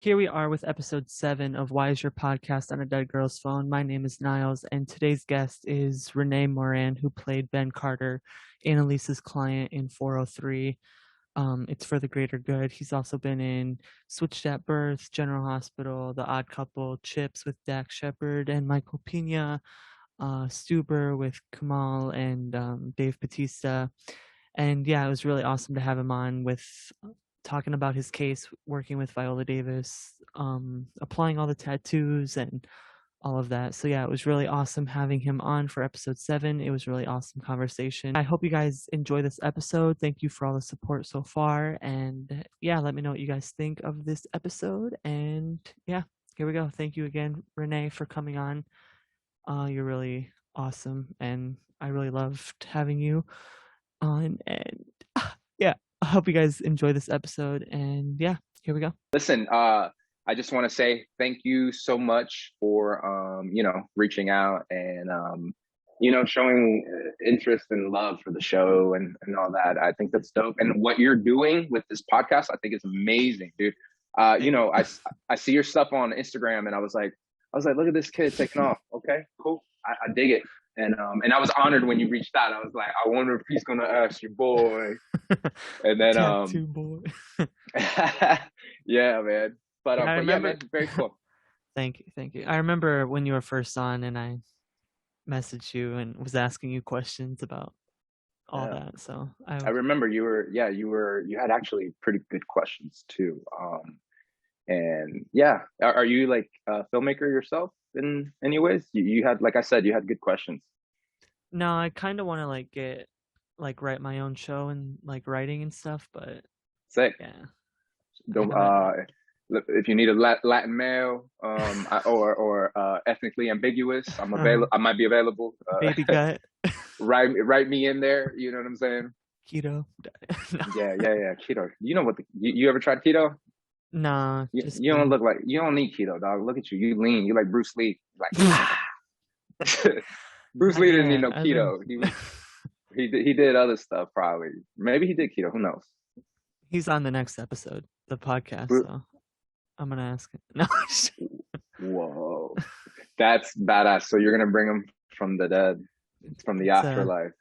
Here we are with episode 7 of Why Is Your Podcast on a Dead Girl's Phone? My name is Niles, and today's guest is Rene Moran, who played Ben Carter, Annalise's client in 403. It's for the greater good. He's also been in Switched at Birth, General Hospital, The Odd Couple, Chips with Dax Shepard and Michael Pena, Stuber with Kamal and Dave Bautista. And yeah, it was really awesome to have him on with talking about his case, working with Viola Davis, applying all the tattoos and all of that. So yeah, it was really awesome having him on for episode 7. It was really awesome conversation. I hope you guys enjoy this episode. Thank you for all the support so far. And yeah, let me know what you guys think of this episode. And yeah, here we go. Thank you again, Rene, for coming on. You're really awesome, and I really loved having you on. And yeah, I hope you guys enjoy this episode. And yeah, here we go. Listen, I just want to say thank you so much for reaching out and showing interest and love for the show and all that. I think that's dope. And what you're doing with this podcast, I think is amazing, dude. I see your stuff on Instagram, and I was like, look at this kid taking off. Okay, cool. I dig it. And I was honored when you reached out. I was like, I wonder if he's gonna ask your boy. And then Tattoo boy. yeah, man. But Yeah, yeah, man, very cool. Thank you. I remember when you were first on, and I messaged you and was asking you questions about all that. So I remember you had actually pretty good questions too. And yeah, are you like a filmmaker yourself in any ways? You had, like I said, you had good questions. No, I kind of want to write my own show and like writing and stuff, but Sick. yeah, Don't if you need a Latin male, or ethnically ambiguous, I'm available. I might be available. Baby gut. write me in there. You know what I'm saying? Keto. No. Yeah. Keto. You know what? You ever tried keto? Nah, You don't look like, you don't need keto, dog. Look at you. You lean. You like Bruce Lee. Like Bruce Lee didn't need no keto. He did other stuff probably. Maybe he did keto. Who knows? He's on the next episode, the podcast. So I'm gonna ask him. No. Whoa, that's badass. So you're gonna bring him from the dead, from the afterlife.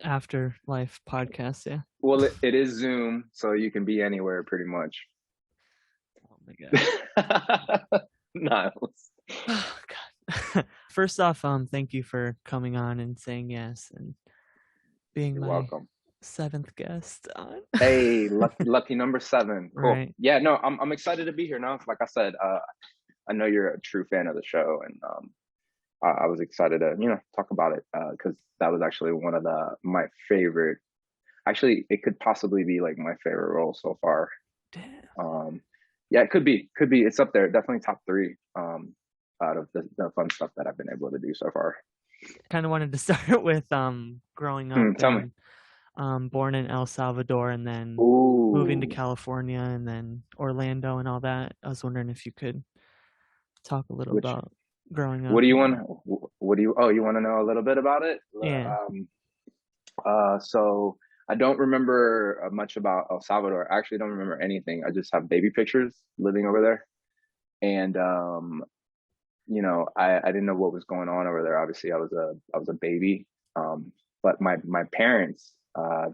Afterlife podcast, yeah. Well, it is Zoom, so you can be anywhere pretty much. Oh my god. Nice. Oh god. First off, thank you for coming on and saying yes and being You're my welcome. 7th guest on. Hey, lucky number 7. Cool. Right. Yeah, no, I'm excited to be here now. Like I said, I know you're a true fan of the show, and I was excited to talk about it because that was actually one of my favorite. Actually, it could possibly be like my favorite role so far. Damn. Yeah, it could be. It's up there. Definitely top 3 out of the fun stuff that I've been able to do so far. Kind of wanted to start with growing up. Tell me. Born in El Salvador and then Ooh. moving to California and then Orlando and all that. I was wondering if you could talk a little about growing up. What do you want? You want to know a little bit about it? Yeah. So I don't remember much about El Salvador. I actually don't remember anything. I just have baby pictures living over there. And I didn't know what was going on over there. Obviously I was a baby. But my parents,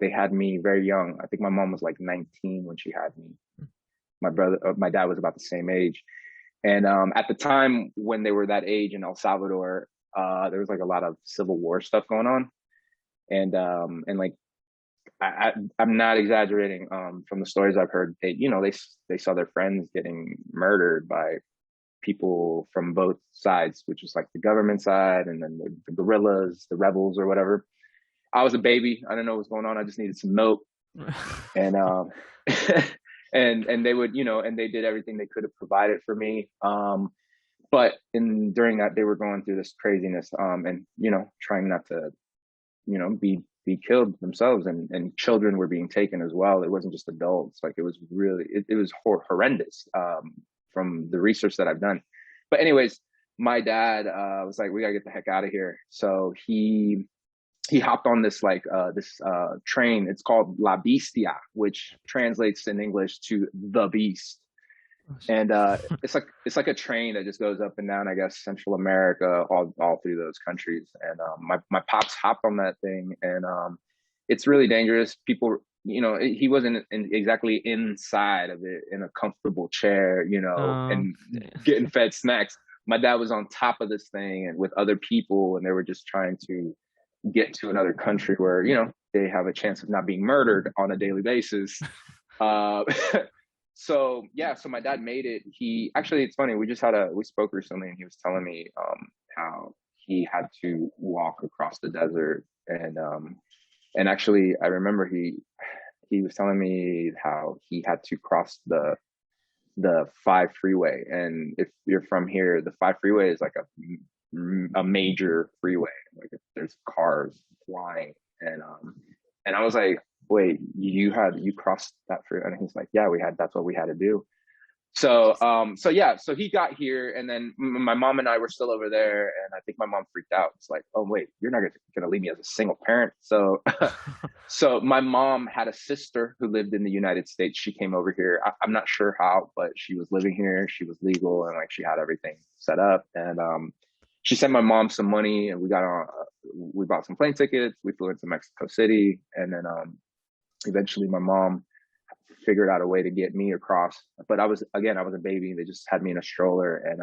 they had me very young. I think my mom was like 19 when she had me. My dad was about the same age. And at the time when they were that age in El Salvador, there was like a lot of civil war stuff going on. And like, I'm not exaggerating. From the stories I've heard, they saw their friends getting murdered by people from both sides, which was like the government side and then the guerrillas, the rebels or whatever. I was a baby. I didn't know what was going on. I just needed some milk. And and they would, and they did everything they could have provided for me. But during that, they were going through this craziness, and trying not to, be killed themselves, and children were being taken as well. It wasn't just adults. Like it was really, it was horrendous, from the research that I've done. But anyways, my dad was like, we gotta get the heck out of here. So he hopped on this train. It's called La Bestia, which translates in English to the beast. Oh, shit. And it's like a train that just goes up and down, I guess, Central America, all through those countries. And my pops hopped on that thing, and it's really dangerous. People, he wasn't exactly inside of it in a comfortable chair, and getting fed snacks. My dad was on top of this thing and with other people, and they were just trying to get to another country where they have a chance of not being murdered on a daily basis. Uh, so yeah, so my dad made it. He actually, it's funny. We spoke recently, and he was telling me how he had to walk across the desert, and actually, I remember he was telling me how he had to cross the five freeway, and if you're from here, the five freeway is like a major freeway. Like there's cars flying, and I was like, wait, you crossed that freeway? And he's like, yeah, that's what we had to do. So yeah, so he got here, and then my mom and I were still over there, and I think my mom freaked out. It's like, oh wait, you're not gonna leave me as a single parent. So so my mom had a sister who lived in the United States. She came over here. I'm not sure how, but she was living here. She was legal, and like she had everything set up. And she sent my mom some money, and we bought some plane tickets. We flew into Mexico City, and then eventually my mom figured out a way to get me across. But I was a baby. They just had me in a stroller, and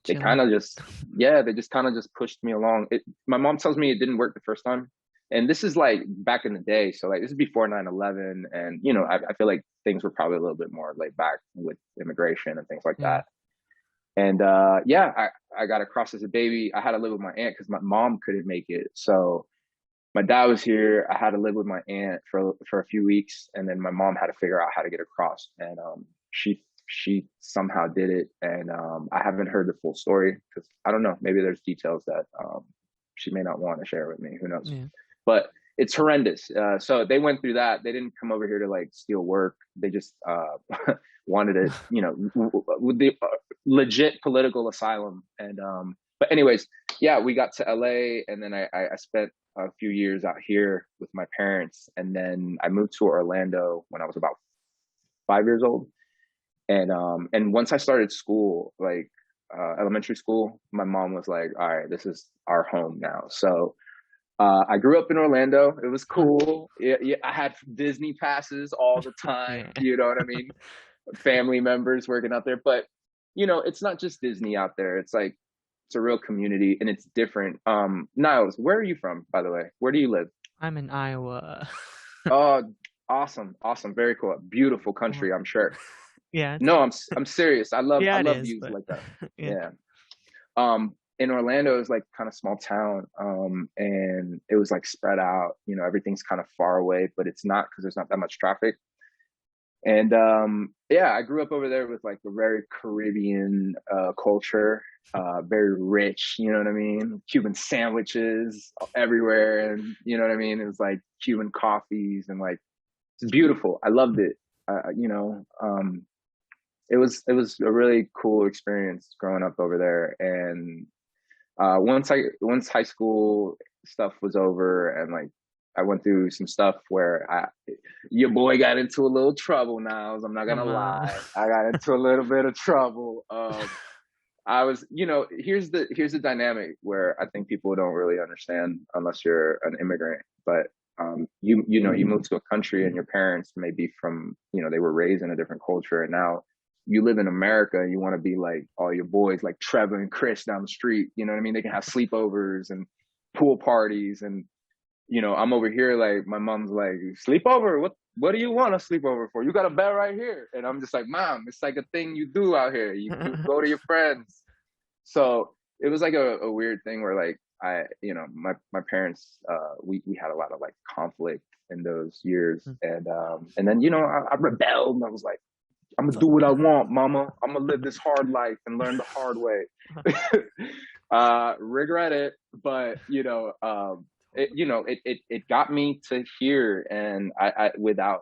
they kind Chilling. of just yeah, they just kind of just pushed me along. My mom tells me it didn't work the first time, and this is like back in the day, so like this is before 9/11, and I feel like things were probably a little bit more laid back with immigration and things like Yeah. that. And yeah, I got across as a baby. I had to live with my aunt because my mom couldn't make it. So my dad was here. I had to live with my aunt for a few weeks, and then my mom had to figure out how to get across. And she somehow did it. And I haven't heard the full story because I don't know. Maybe there's details that she may not want to share with me. Who knows? Yeah. But it's horrendous. So they went through that. They didn't come over here to like steal work. They just wanted to, with the legit political asylum. And but anyways, yeah, we got to LA, and then I spent a few years out here with my parents, and then I moved to Orlando when I was about 5 years old. And once I started school, like elementary school, my mom was like, "All right, this is our home now." So I grew up in Orlando. It was cool. Yeah, I had Disney passes all the time. Yeah. You know what I mean? Family members working out there, but it's not just Disney out there. It's like it's a real community, and it's different. Niles, where are you from, by the way? Where do you live? I'm in Iowa. Oh, awesome, awesome, very cool, beautiful country, Well, I'm sure. yeah, No, I'm serious. I love I yeah, it love is, views but like that. yeah. Yeah. In Orlando is like kind of small town, and it was like spread out. Everything's kind of far away, but it's not because there's not that much traffic. And yeah, I grew up over there with like a very Caribbean culture, very rich. You know what I mean? Cuban sandwiches everywhere, and you know what I mean. It was like Cuban coffees, and like it's beautiful. I loved it. It was a really cool experience growing up over there. And once high school stuff was over, and like I went through some stuff where your boy got into a little trouble. Now I'm not gonna Come on. lie, I got into a little bit of trouble. I was, here's the dynamic where I think people don't really understand unless you're an immigrant. But you move to a country, and your parents may be from, they were raised in a different culture, and now you live in America, and you want to be like all your boys, like Trevor and Chris down the street. You know what I mean? They can have sleepovers and pool parties, and I'm over here like my mom's like, sleepover? What do you want to sleep over for? You got a bed right here. And I'm just like, Mom, it's like a thing you do out here. You go to your friends. So it was like a weird thing where like my parents we had a lot of like conflict in those years. And then I rebelled, and I was like, I'm gonna do what I want, mama. I'm gonna live this hard life and learn the hard way. Regret it, but it got me to here, and I without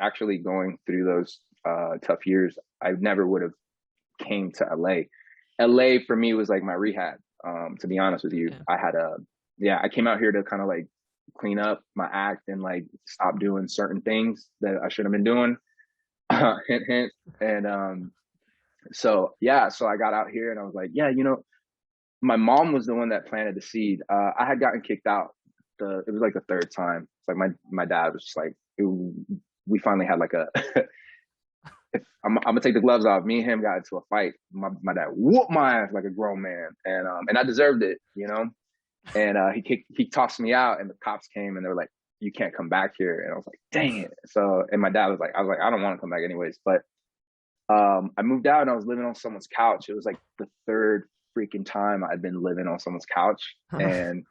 actually going through those tough years, I never would have came to LA. LA for me was like my rehab. To be honest with you, Yeah. I came out here to kind of like clean up my act and like stop doing certain things that I should have been doing. Hint, hint. And So yeah, so I got out here and I was like, yeah, my mom was the one that planted the seed. I had gotten kicked out. It was like the third time. It's like my dad was just like, we finally had like a. If I'm gonna take the gloves off. Me and him got into a fight. My dad whooped my ass like a grown man, and I deserved it. And he tossed me out, and the cops came and they were like, "You can't come back here." And I was like, "Dang it!" So, and my dad was like, I don't want to come back anyways." But I moved out and I was living on someone's couch. It was like the third freaking time I'd been living on someone's couch, and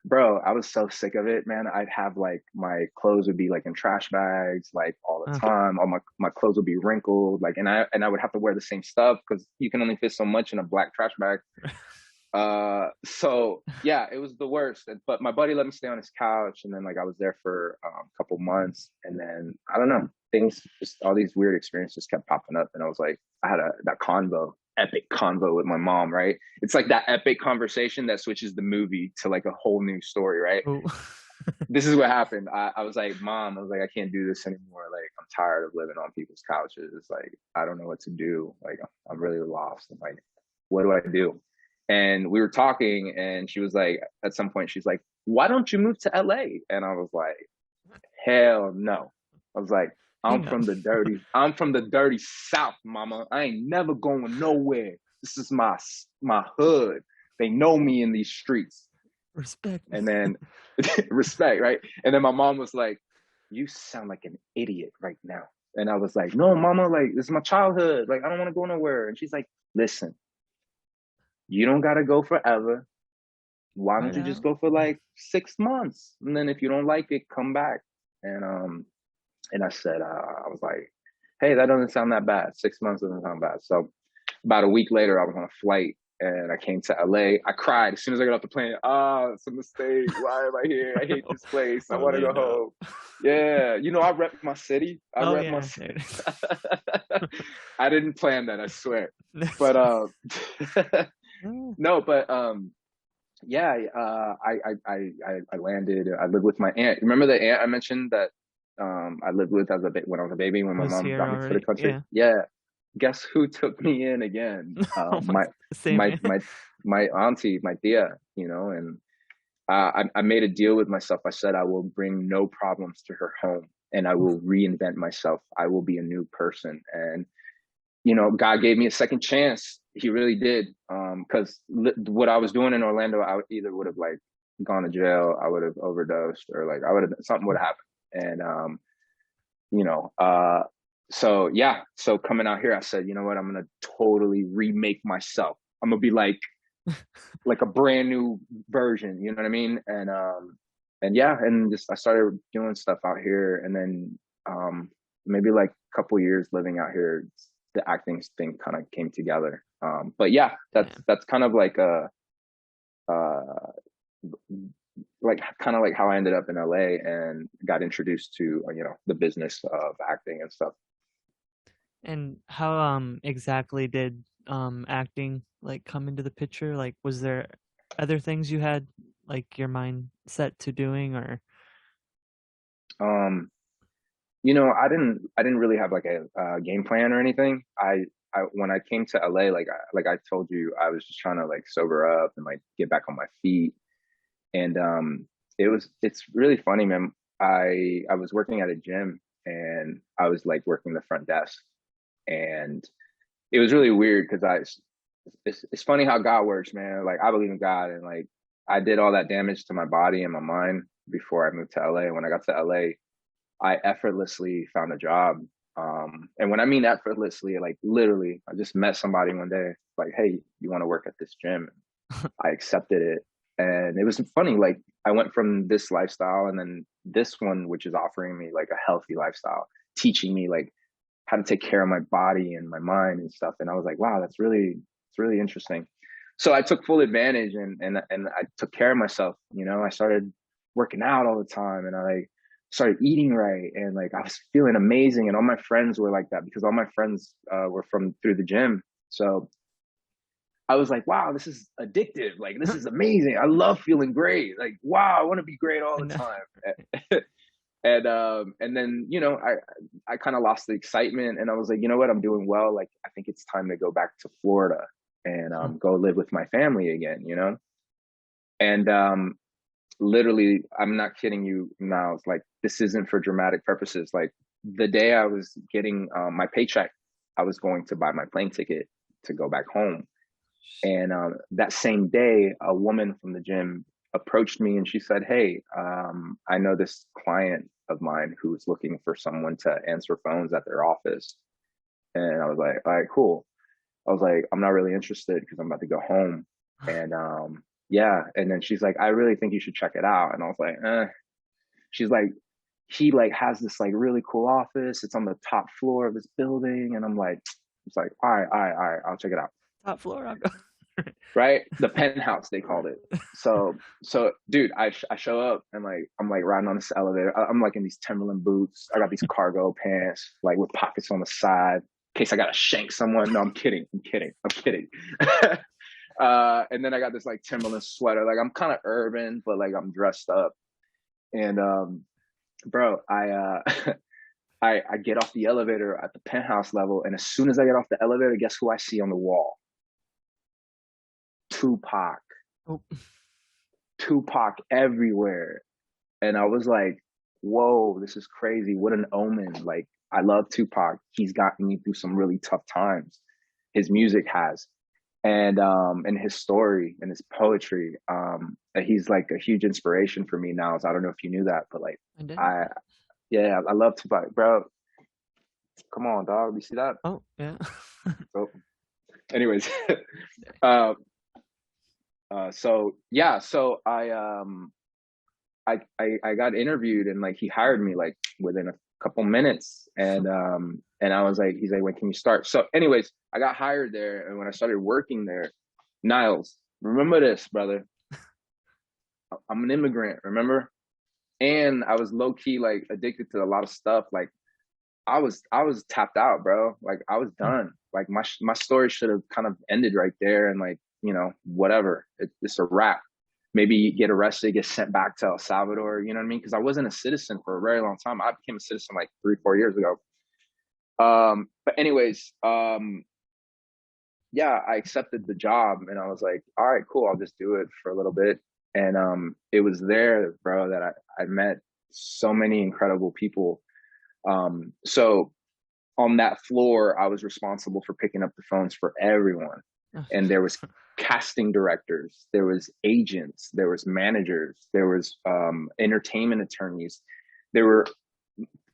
bro, I was so sick of it, man. I'd have like my clothes would be like in trash bags like all the time. All my clothes would be wrinkled, like, and I would have to wear the same stuff because you can only fit so much in a black trash bag. So yeah, it was the worst. But my buddy let me stay on his couch, and then like I was there for a couple months, and then I don't know, things just all these weird experiences kept popping up, and I was like, I had that epic convo with my mom, right? It's like that epic conversation that switches the movie to like a whole new story, right? Oh. This is what happened. I was like, Mom, I was like, I can't do this anymore. Like, I'm tired of living on people's couches. It's like, I don't know what to do. Like, I'm really lost. I'm like, what do I do? And we were talking, and she was like, at some point, she's like, why don't you move to LA? And I was like, hell no. I was like, I'm from the dirty South, mama. I ain't never going nowhere. This is my hood. They know me in these streets. Respect. And then respect, right? And then my mom was like, you sound like an idiot right now. And I was like, no, mama, like, this is my childhood. Like, I don't want to go nowhere. And she's like, listen, you don't got to go forever. Why Try don't it you just out. go for like 6 months? And then if you don't like it, come back. And I said, I was like, hey, that doesn't sound that bad. 6 months doesn't sound bad. So about a week later, I was on a flight and I came to LA. I cried as soon as I got off the plane. Oh, it's a mistake. Why am I here? I hate this place. I want to go Orlando. home. Yeah, I rep my city. I Oh rep my yeah, there city. it is. I didn't plan that, I swear. But Oh, no, but yeah, I landed. I lived with my aunt. Remember the aunt I mentioned that I lived with when I was a baby when my was mom here brought me to the already. country? Yeah. Yeah. Guess who took me in again? Oh my My God. Same my man. my my auntie, my tia, and I made a deal with myself. I said I will bring no problems to her home, and I will reinvent myself. I will be a new person, and God gave me a second chance. He really did. Because what I was doing in Orlando, I either would have like gone to jail, I would have overdosed, or like I would have something would have happened. And you know, uh, so yeah. So coming out here, I said, you know what? I'm gonna totally remake myself. I'm gonna be like a brand new version. You know what I mean? And yeah, and just I started doing stuff out here, and then maybe like a couple years living out here, the acting thing kind of came together. But yeah, Yeah. that's kind of uh, like kind of like how I ended up in LA and got introduced to the business of acting and stuff. And how exactly did acting like come into the picture? Like was there other things you had like your mind set to doing or Um, I didn't really have like a game plan or anything. I when I came to LA, like I told you, I was just trying to like sober up and like get back on my feet. And it's really funny, man. I was working at a gym and I was like working the front desk, and it was really weird because it's funny how God works, man. Like I believe in God, and like I did all that damage to my body and my mind before I moved to LA. When I got to LA, I effortlessly found a job. And when I mean effortlessly, like literally, I just met somebody one day, like, hey, you want to work at this gym? I accepted it. And it was funny, like I went from this lifestyle and then this one, which is offering me like a healthy lifestyle, teaching me like how to take care of my body and my mind and stuff. And I was like, wow, it's really interesting. So I took full advantage and I took care of myself. I started working out all the time, and I like started eating right, and like I was feeling amazing. And all my friends were like that because all my friends were from through the gym. So I was like, wow, this is addictive. Like, this is amazing. I love feeling great. Like, wow, I want to be great all the no. time. And then, I kind of lost the excitement, and I was like, you know what, I'm doing well. Like, I think it's time to go back to Florida and go live with my family again. And literally, I'm not kidding you now. It's like, this isn't for dramatic purposes. Like, the day I was getting my paycheck, I was going to buy my plane ticket to go back home. And that same day, a woman from the gym approached me and she said, "Hey, I know this client of mine who's looking for someone to answer phones at their office." And I was like, "All right, cool." I was like, "I'm not really interested because I'm about to go home." And yeah. And then she's like, "I really think you should check it out." And I was like, eh. She's like, "He like has this like really cool office. It's on the top floor of this building." And I'm like, it's like, all right, I'll check it out. Top floor. I'll go. Right? The penthouse, they called it. So dude, I show up and like I'm like riding on this elevator. I'm like in these Timberland boots. I got these cargo pants, like with pockets on the side, in case I gotta shank someone. No, I'm kidding. I'm kidding. And then I got this like Timberland sweater. Like, I'm kind of urban, but like I'm dressed up. And bro, I get off the elevator at the penthouse level, and as soon as I get off the elevator, guess who I see on the wall? Tupac. Oh. Tupac everywhere. And I was like, whoa, this is crazy. What an omen. Like, I love Tupac. He's gotten me through some really tough times. His music has. And his story and his poetry. He's like a huge inspiration for me now. So I don't know if you knew that, but like I didn't. I yeah, I love Tupac, bro. Come on, dog. You see that? Oh, yeah. So anyways, uh, so yeah, so I got interviewed, and like he hired me like within a couple minutes. And I was like, he's like, "When can you start?" So anyways, I got hired there, and when I started working there, Niles, remember this, brother. I'm an immigrant, remember? And I was low key like addicted to a lot of stuff. Like, I was tapped out, bro. Like, I was done. Like, my story should have kind of ended right there, and like, whatever. It's a wrap. Maybe get arrested, get sent back to El Salvador. You know what I mean? Because I wasn't a citizen for a very long time. I became a citizen like 3, 4 years ago. But anyways, yeah, I accepted the job, and I was like, all right, cool. I'll just do it for a little bit. And it was there, bro, that I met so many incredible people. So on that floor, I was responsible for picking up the phones for everyone. And there was casting directors, there was agents, there was managers, there was entertainment attorneys. There were,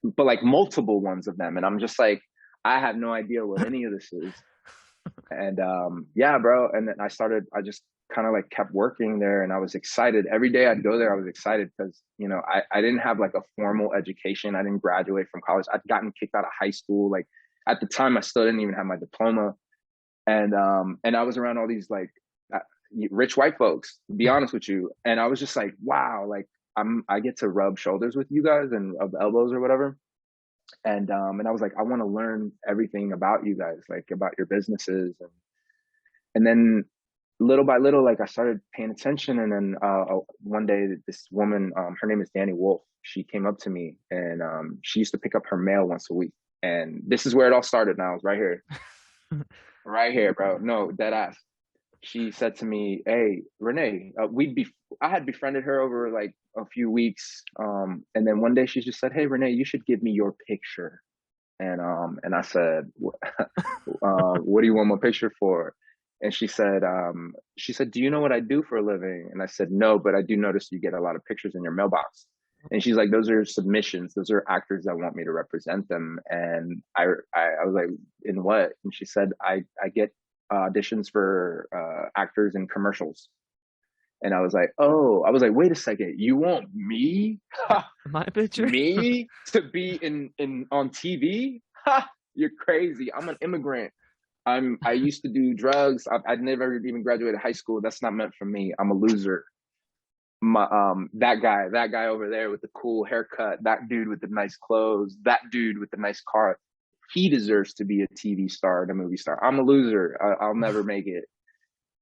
but like multiple ones of them. And I'm just like, I have no idea what any of this is. And yeah, bro. And then I just kind of like kept working there, and I was excited. Every day I'd go there, I was excited because, I didn't have like a formal education. I didn't graduate from college. I'd gotten kicked out of high school. Like, at the time, I still didn't even have my diploma. And I was around all these like uh, rich white folks, to be honest with you. And I was just like, wow, like I get to rub shoulders with you guys and of elbows or whatever. And I was like, I want to learn everything about you guys, like about your businesses. And then little by little, like I started paying attention. And then one day, this woman, her name is Danny Wolf. She came up to me, and she used to pick up her mail once a week. And this is where it all started. Now, it's right here, right here, bro. No, dead ass. She said to me, "Hey, Rene, I had befriended her over like a few weeks, and then one day she just said, 'Hey, Rene, you should give me your picture.'" And I said, "What do you want my picture for?" And she said, "Do you know what I do for a living?" And I said, "No, but I do notice you get a lot of pictures in your mailbox." And she's like, "Those are submissions. Those are actors that want me to represent them." And I was like, "In what?" And she said, I get auditions for actors in commercials." And I was like, "Oh," I was like, "Wait a second, you want me?" My picture. Me to be in on TV? Ha! You're crazy. I'm an immigrant. I used to do drugs. I'd never even graduated high school. That's not meant for me. I'm a loser. That guy over there with the cool haircut, that dude with the nice clothes, that dude with the nice car, he deserves to be a TV star and a movie star. I'm a loser. I'll never make it.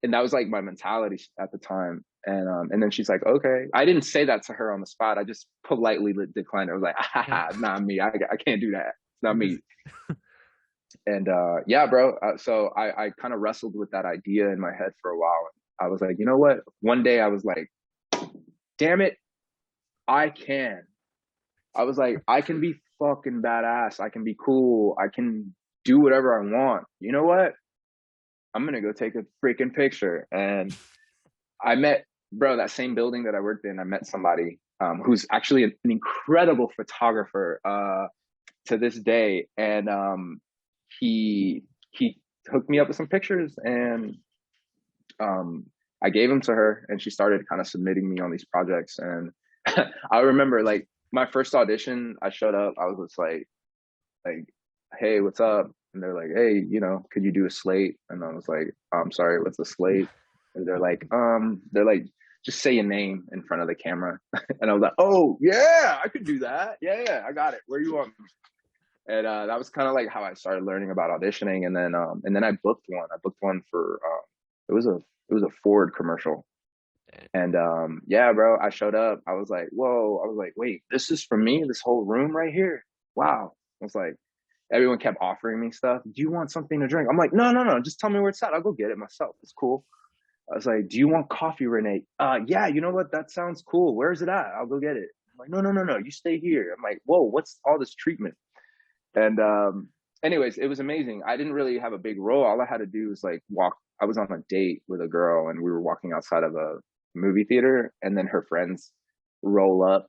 and that was like my mentality at the time. And then she's like, okay. I didn't say that to her on the spot. I just politely declined. I was like, Yeah. not me. I can't do that. It's not This- me. And yeah, bro. So I kind of wrestled with that idea in my head for a while. I was like, you know what? One day I was like, damn it, I can. I was like, I can be fucking badass. I can be cool. I can do whatever I want. You know what? I'm gonna go take a freaking picture. And I met, bro, that same building that I worked in. I met somebody who's actually an incredible photographer to this day, and he hooked me up with some pictures, and I gave them to her, and she started kind of submitting me on these projects. And I remember like my first audition, I showed up, I was just like, hey, what's up? And they're like, hey, could you do a slate? And I was like, I'm sorry, what's a slate? And they're like, just say your name in front of the camera. And I was like, oh yeah, I could do that. Yeah, I got it. Where you want me? And that was kind of like how I started learning about auditioning. And then I booked one. I booked one for it was a Ford commercial. And yeah, bro, I showed up. I was like, whoa. I was like, wait, this is for me? This whole room right here? Wow. I was like, everyone kept offering me stuff. Do you want something to drink? I'm like, no, no, no. Just tell me where it's at. I'll go get it myself. It's cool. I was like, do you want coffee, Renee? Yeah, you know what? That sounds cool. Where is it at? I'll go get it. I'm like, no, no, no, no. You stay here. I'm like, whoa, what's all this treatment? And anyways, it was amazing. I didn't really have a big role. All I had to do was like walk. I was on a date with a girl, and we were walking outside of a movie theater, and then her friends roll up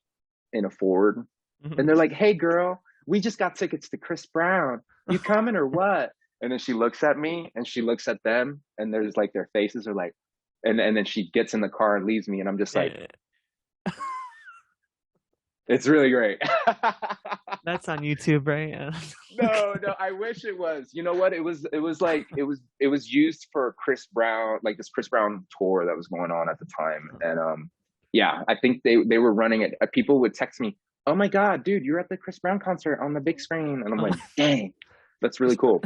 in a Ford, and they're like, hey girl, we just got tickets to Chris Brown. You coming or what? And then she looks at me and she looks at them, and there's like their faces are like, and then she gets in the car and leaves me, and I'm just like, Yeah. it's really great. That's on YouTube, right? Yeah. No, no, I wish it was. You know what? It was used for Chris Brown, like this Chris Brown tour that was going on at the time. And yeah, I think they were running it. People would text me, "Oh my God, dude, you're at the Chris Brown concert on the big screen." And I'm like, "Dang, that's really cool."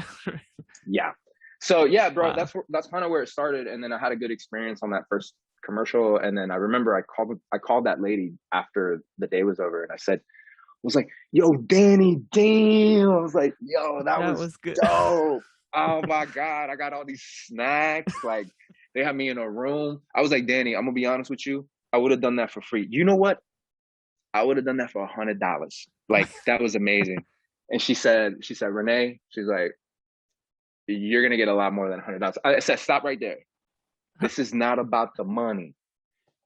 Yeah. So yeah, bro, Wow. that's kind of where it started. And then I had a good experience on that first commercial. And then I remember I called that lady after the day was over, and I said, was like, yo, Danny, damn. I was like, yo, that That was was good. dope. Oh my God. I got all these snacks. Like, they had me in a room. I was like, Danny, I'm gonna be honest with you. I would have done that for free. You know what? I would have done that for $100. Like, that was amazing. And she said, Renee, she's like, you're gonna get a lot more than $100. I said, stop right there. This is not about the money.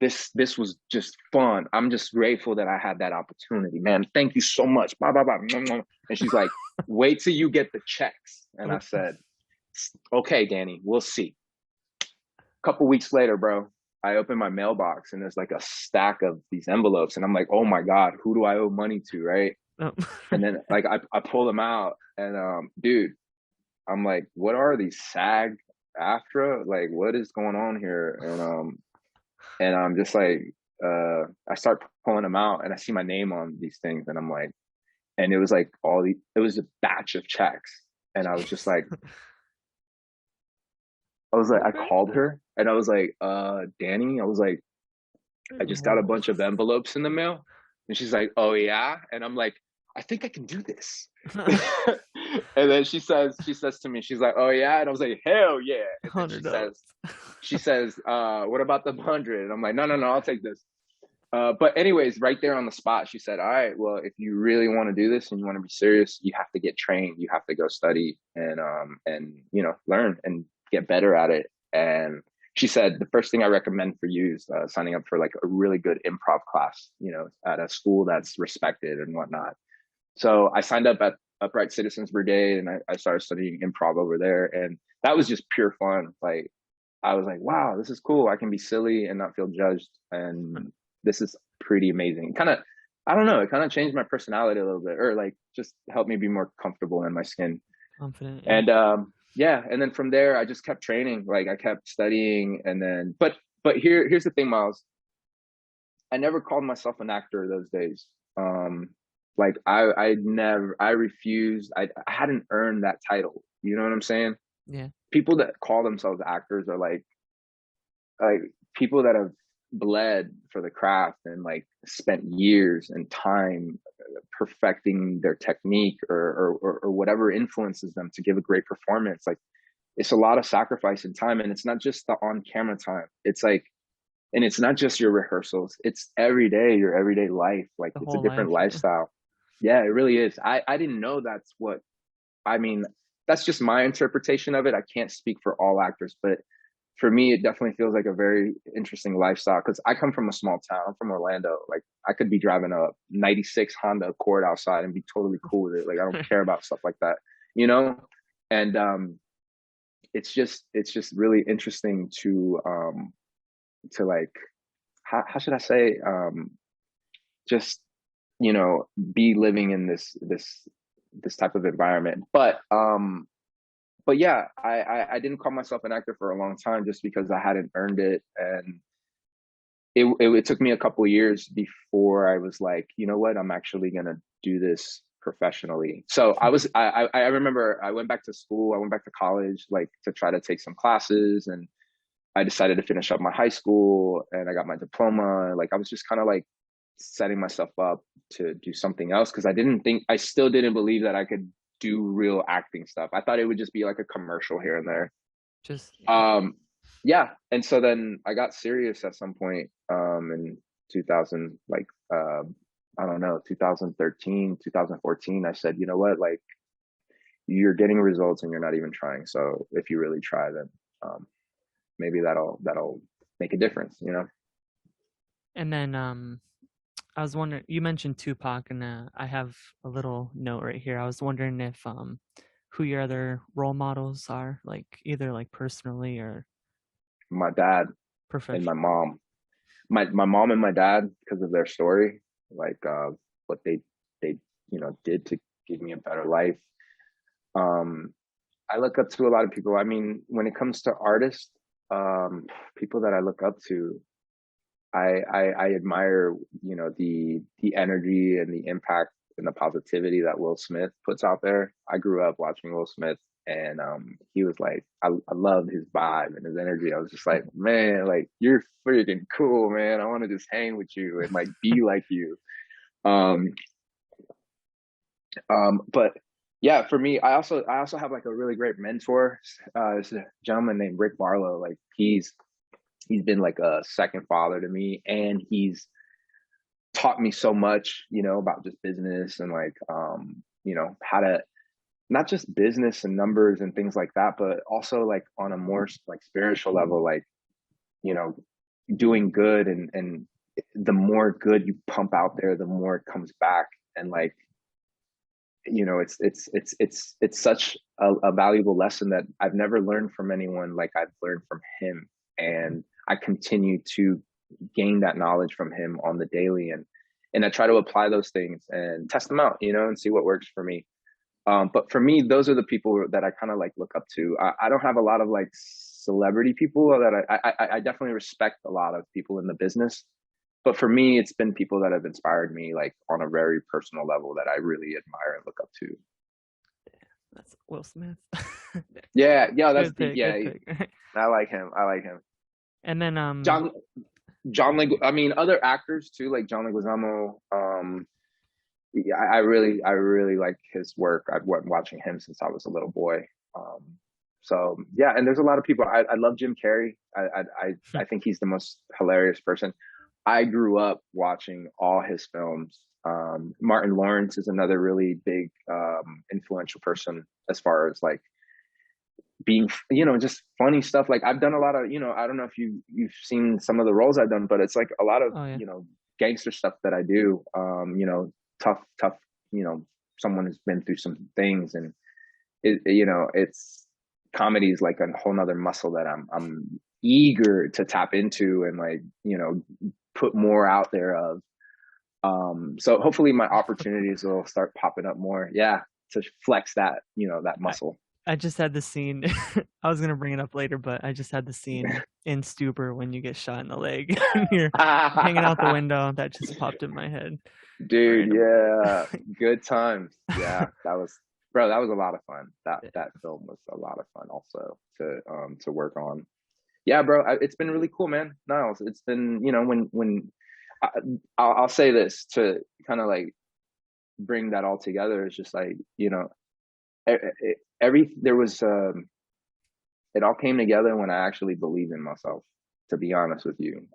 This was just fun. I'm just grateful that I had that opportunity, man. Thank you so much. Blah blah blah. And she's like, wait till you get the checks. And I said, okay, Danny, we'll see. A couple weeks later, bro, I open my mailbox, and there's like a stack of these envelopes, and I'm like, oh my God, who do I owe money to, right? Oh. And then like I pull them out, and dude, I'm like, what are these, SAG AFTRA? Like, what is going on here? And I'm just like, I start pulling them out, and I see my name on these things, and I'm like, and it was like it was a batch of checks, and I was just like, I Okay. called her, and I was like, Danny, I was like, I just got a bunch of envelopes in the mail, and she's like, oh yeah, and I'm like, I think I can do this. And then she says to me, she's like, oh yeah, and I was like, hell yeah. And then she $100. says, what about the 100? And I'm like, no, no, no, I'll take this. But anyways, right there on the spot, she said, all right, well, if you really want to do this and you want to be serious, you have to get trained. You have to go study and learn and get better at it. And she said, the first thing I recommend for you is signing up for like a really good improv class, at a school that's respected and whatnot. So I signed up at Upright Citizens Brigade, and I started studying improv over there. And that was just pure fun. Like, I was like, wow, this is cool. I can be silly and not feel judged. And this is pretty amazing. Kind of, I don't know, it kind of changed my personality a little bit, or like just helped me be more comfortable in my skin. Confident. Yeah. And yeah, and then from there I just kept training. Like, I kept studying, and then here's the thing, Miles. I never called myself an actor those days. Like, I refused. I hadn't earned that title. You know what I'm saying? Yeah. People that call themselves actors are like like people that have bled for the craft and like spent years and time perfecting their technique or whatever influences them to give a great performance. Like it's a lot of sacrifice and time, and it's not just the on camera time. It's like, and it's not just your rehearsals. It's every day, your everyday life. Like The it's a whole different life. Yeah. lifestyle. Yeah, it really is. I didn't know that's what I mean. That's just my interpretation of it. I can't speak for all actors, but for me, it definitely feels like a very interesting lifestyle because I come from a small town. I'm from Orlando. Like I could be driving a '96 Honda Accord outside and be totally cool with it. Like I don't care about stuff like that, you know. And it's just really interesting to like how should I say just be living in this type of environment. But yeah, I didn't call myself an actor for a long time just because I hadn't earned it, and it took me a couple of years before I was like, you know what, I'm actually gonna do this professionally. So I remember I went back to school, I went back to college, like to try to take some classes, and I decided to finish up my high school, and I got my diploma. Like I was just kind of like setting myself up to do something else because I still didn't believe that I could do real acting stuff. I thought it would just be like a commercial here and there. Just yeah. Yeah, and so then I got serious at some point in 2000, like I don't know, 2013, 2014. I said, you know what, like you're getting results and you're not even trying. So if you really try, then maybe that'll make a difference, you know. And then I was wondering, you mentioned Tupac, and I have a little note right here. I was wondering if who your other role models are, like either like personally or My dad and my professionally. mom, my mom and my dad, because of their story, like what they did to give me a better life. um I look up to a lot of people. I mean, when it comes to artists, people that I look up to, I admire, the energy and the impact and the positivity that Will Smith puts out there. I grew up watching Will Smith, and he was like, I loved his vibe and his energy. I was just like, man, like you're freaking cool, man. I want to just hang with you and like be like you. Um, but yeah, for me, I also have like a really great mentor. This is a gentleman named Rick Barlow. Like he's been like a second father to me, and he's taught me so much, about just business and like how to not just business and numbers and things like that, but also like on a more like spiritual level, like, you know, doing good, and the more good you pump out there, the more it comes back. And like, it's such a valuable lesson that I've never learned from anyone like I've learned from him. And I continue to gain that knowledge from him on the daily, and I try to apply those things and test them out, and see what works for me. But for me, those are the people that I kind of like look up to. I don't have a lot of like celebrity people that I definitely respect a lot of people in the business. But for me, it's been people that have inspired me like on a very personal level that I really admire and look up to. That's Will Smith. Yeah, yeah, that's Good deep. pick, Yeah, good pick. I like him. I like him. And then John I mean, other actors too, like John Leguizamo. Yeah, I really like his work. I've been watching him since I was a little boy. Um, so yeah, and there's a lot of people. I love Jim Carrey. I think he's the most hilarious person. I grew up watching all his films. Martin Lawrence is another really big influential person as far as like being, just funny stuff. Like I've done a lot of, I don't know if you've seen some of the roles I've done, but it's like a lot of, oh yeah. gangster stuff that I do. Tough, someone who's been through some things, and it's comedy is like a whole nother muscle that I'm eager to tap into and like, put more out there of. So hopefully my opportunities will start popping up more. Yeah, to flex that I, muscle. I just had the scene. I was gonna bring it up later, but I just had the scene in Stuber when you get shot in the leg and you're hanging out the window. That just popped in my head Dude, randomly. yeah, good times. Yeah, that was a lot of fun. That film was a lot of fun also to work on. Yeah, bro, it's been really cool, man. Niles, it's been, when I, I'll say this to kind of like bring that all together. It's just like, every there was it all came together when I actually believed in myself, to be honest with you.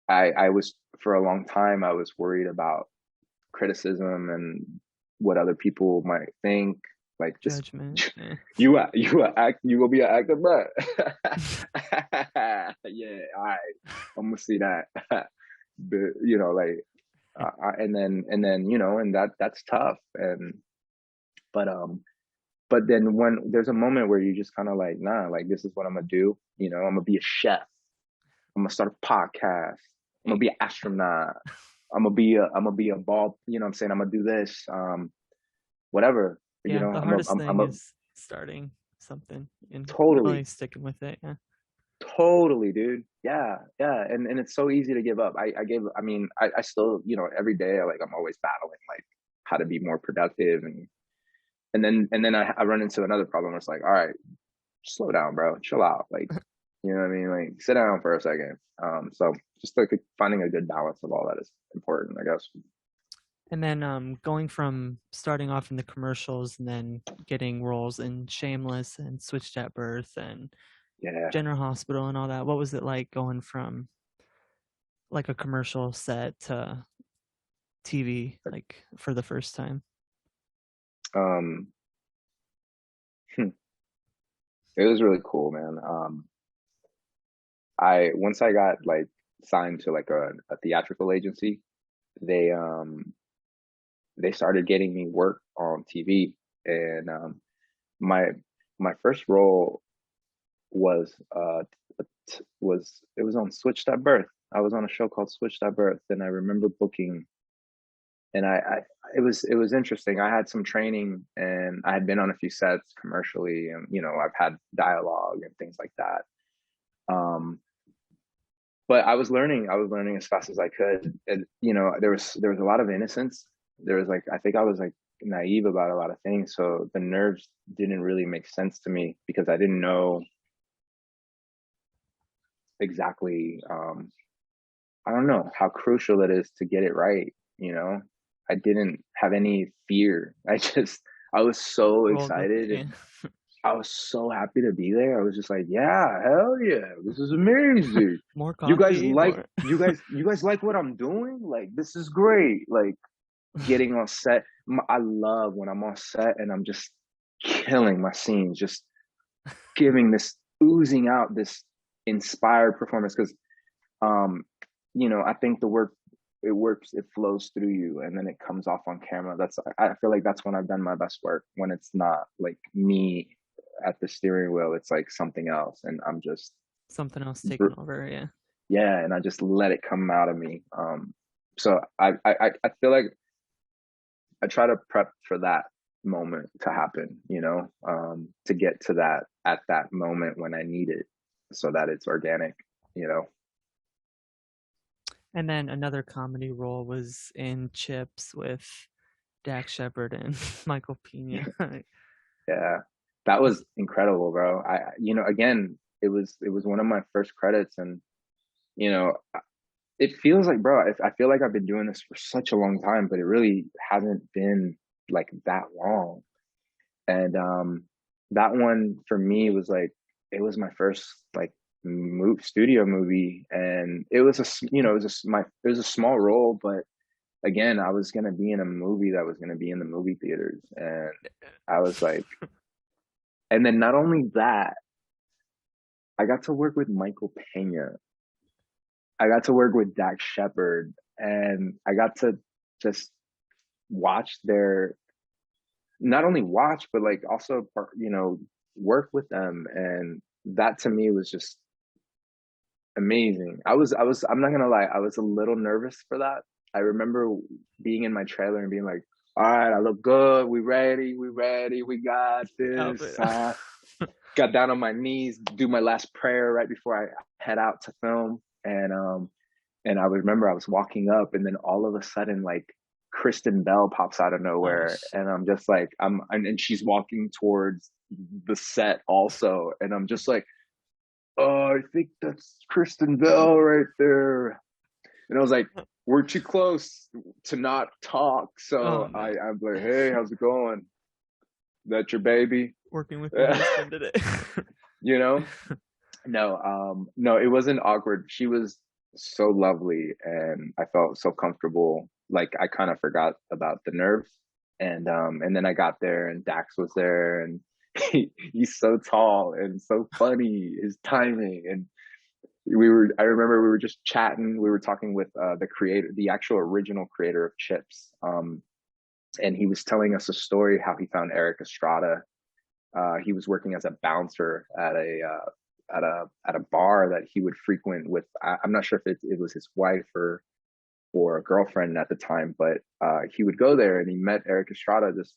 I was, for a long time, I was worried about criticism and what other people might think. Like, just Judgment. Yeah. you will be an actor, but yeah, all right, I'm gonna see that. But, like, and that's tough. But then when there's a moment where you just kind of like, nah, like, this is what I'm gonna do. I'm gonna be a chef. I'm gonna start a podcast. I'm gonna be an astronaut. I'm gonna be a ball. You know what I'm saying? I'm gonna do this. Whatever. Yeah, the I'm a hardest thing I'm a is starting something and really totally, sticking with it. Yeah. totally, dude. Yeah, yeah. And it's so easy to give up. I mean, I still, every day, like, I'm always battling, like, how to be more productive. And then I run into another problem where it's like, all right, slow down, bro, chill out, like, you know what I mean, like, sit down for a second. So just like finding a good balance of all that is important, I guess. And then going from starting off in the commercials and then getting roles in Shameless and Switched at Birth and Yeah. General Hospital and all that. What was it like going from like a commercial set to TV like for the first time? um hmm, it was really cool, man. I Once I got, like, signed to, like, a theatrical agency, they they started getting me work on TV. And my my first role was it was on Switched at Birth. I was on a show called Switched at Birth, and I remember booking. And it was interesting. I had some training, and I had been on a few sets commercially, and I've had dialogue and things like that. Um, but I was learning as fast as I could. And there was a lot of innocence. There was, like, I think I was, like, naive about a lot of things, so the nerves didn't really make sense to me because I didn't know exactly. I don't know how crucial it is to get it right. I didn't have any fear. I was so Rolled with it. excited, Yeah. and I was so happy to be there. I was just like, yeah, hell yeah, this is amazing. More You guys coffee, like more. you guys like what I'm doing? Like, this is great. Like, getting on set. I love when I'm on set and I'm just killing my scenes, just giving this, oozing out this inspired performance. Because I think the work, it works, it flows through you, and then it comes off on camera. I feel like that's when I've done my best work, when it's not like me at the steering wheel, it's like something else, and I'm just, Something else taking over. Yeah. yeah, and I just let it come out of me. So I feel like I try to prep for that moment to happen, to get to that at that moment when I need it, so that it's organic, you know. And then another comedy role was in Chips with Dax Shepard and Michael Pena. Yeah, that was incredible, bro. Again, it was one of my first credits, and you know, it feels like, bro, I feel like I've been doing this for such a long time, but it really hasn't been like that long. And that one for me was like, it was my first, like, studio movie, and it was it was a small role, but again, I was gonna be in a movie that was gonna be in the movie theaters, and I was like, and then not only that, I got to work with Michael Pena. I got to work with Dax Shepard, and I got to just watch their, not only watch, but like also, work with them. And that to me was just amazing. I'm not gonna lie, I was a little nervous for that. I remember being in my trailer and being like, all right, I look good. We ready. We got Outfit. this. Got down on my knees, do my last prayer right before I head out to film. And I remember I was walking up, and then all of a sudden, like, Kristen Bell pops out of Oh, nowhere, and I'm just like, and she's walking towards the set also, and I'm just like, oh, I think that's Kristen Bell right there. And I was like, we're too close to not talk. Oh So no, I'm like, hey, how's it going? That your baby? working with your husband today. You know? No, no, it wasn't awkward. She was so lovely and I felt so comfortable. Like I kind of forgot about the nerves. And then I got there and Dax was there and he's so tall and so funny, his timing. And I remember we were just chatting. We were talking with the creator, the actual original creator of Chips. And he was telling us a story how he found Eric Estrada. He was working as a bouncer at a bar that he would frequent with. I'm not sure if it was his wife or a girlfriend at the time, but he would go there and he met Eric Estrada just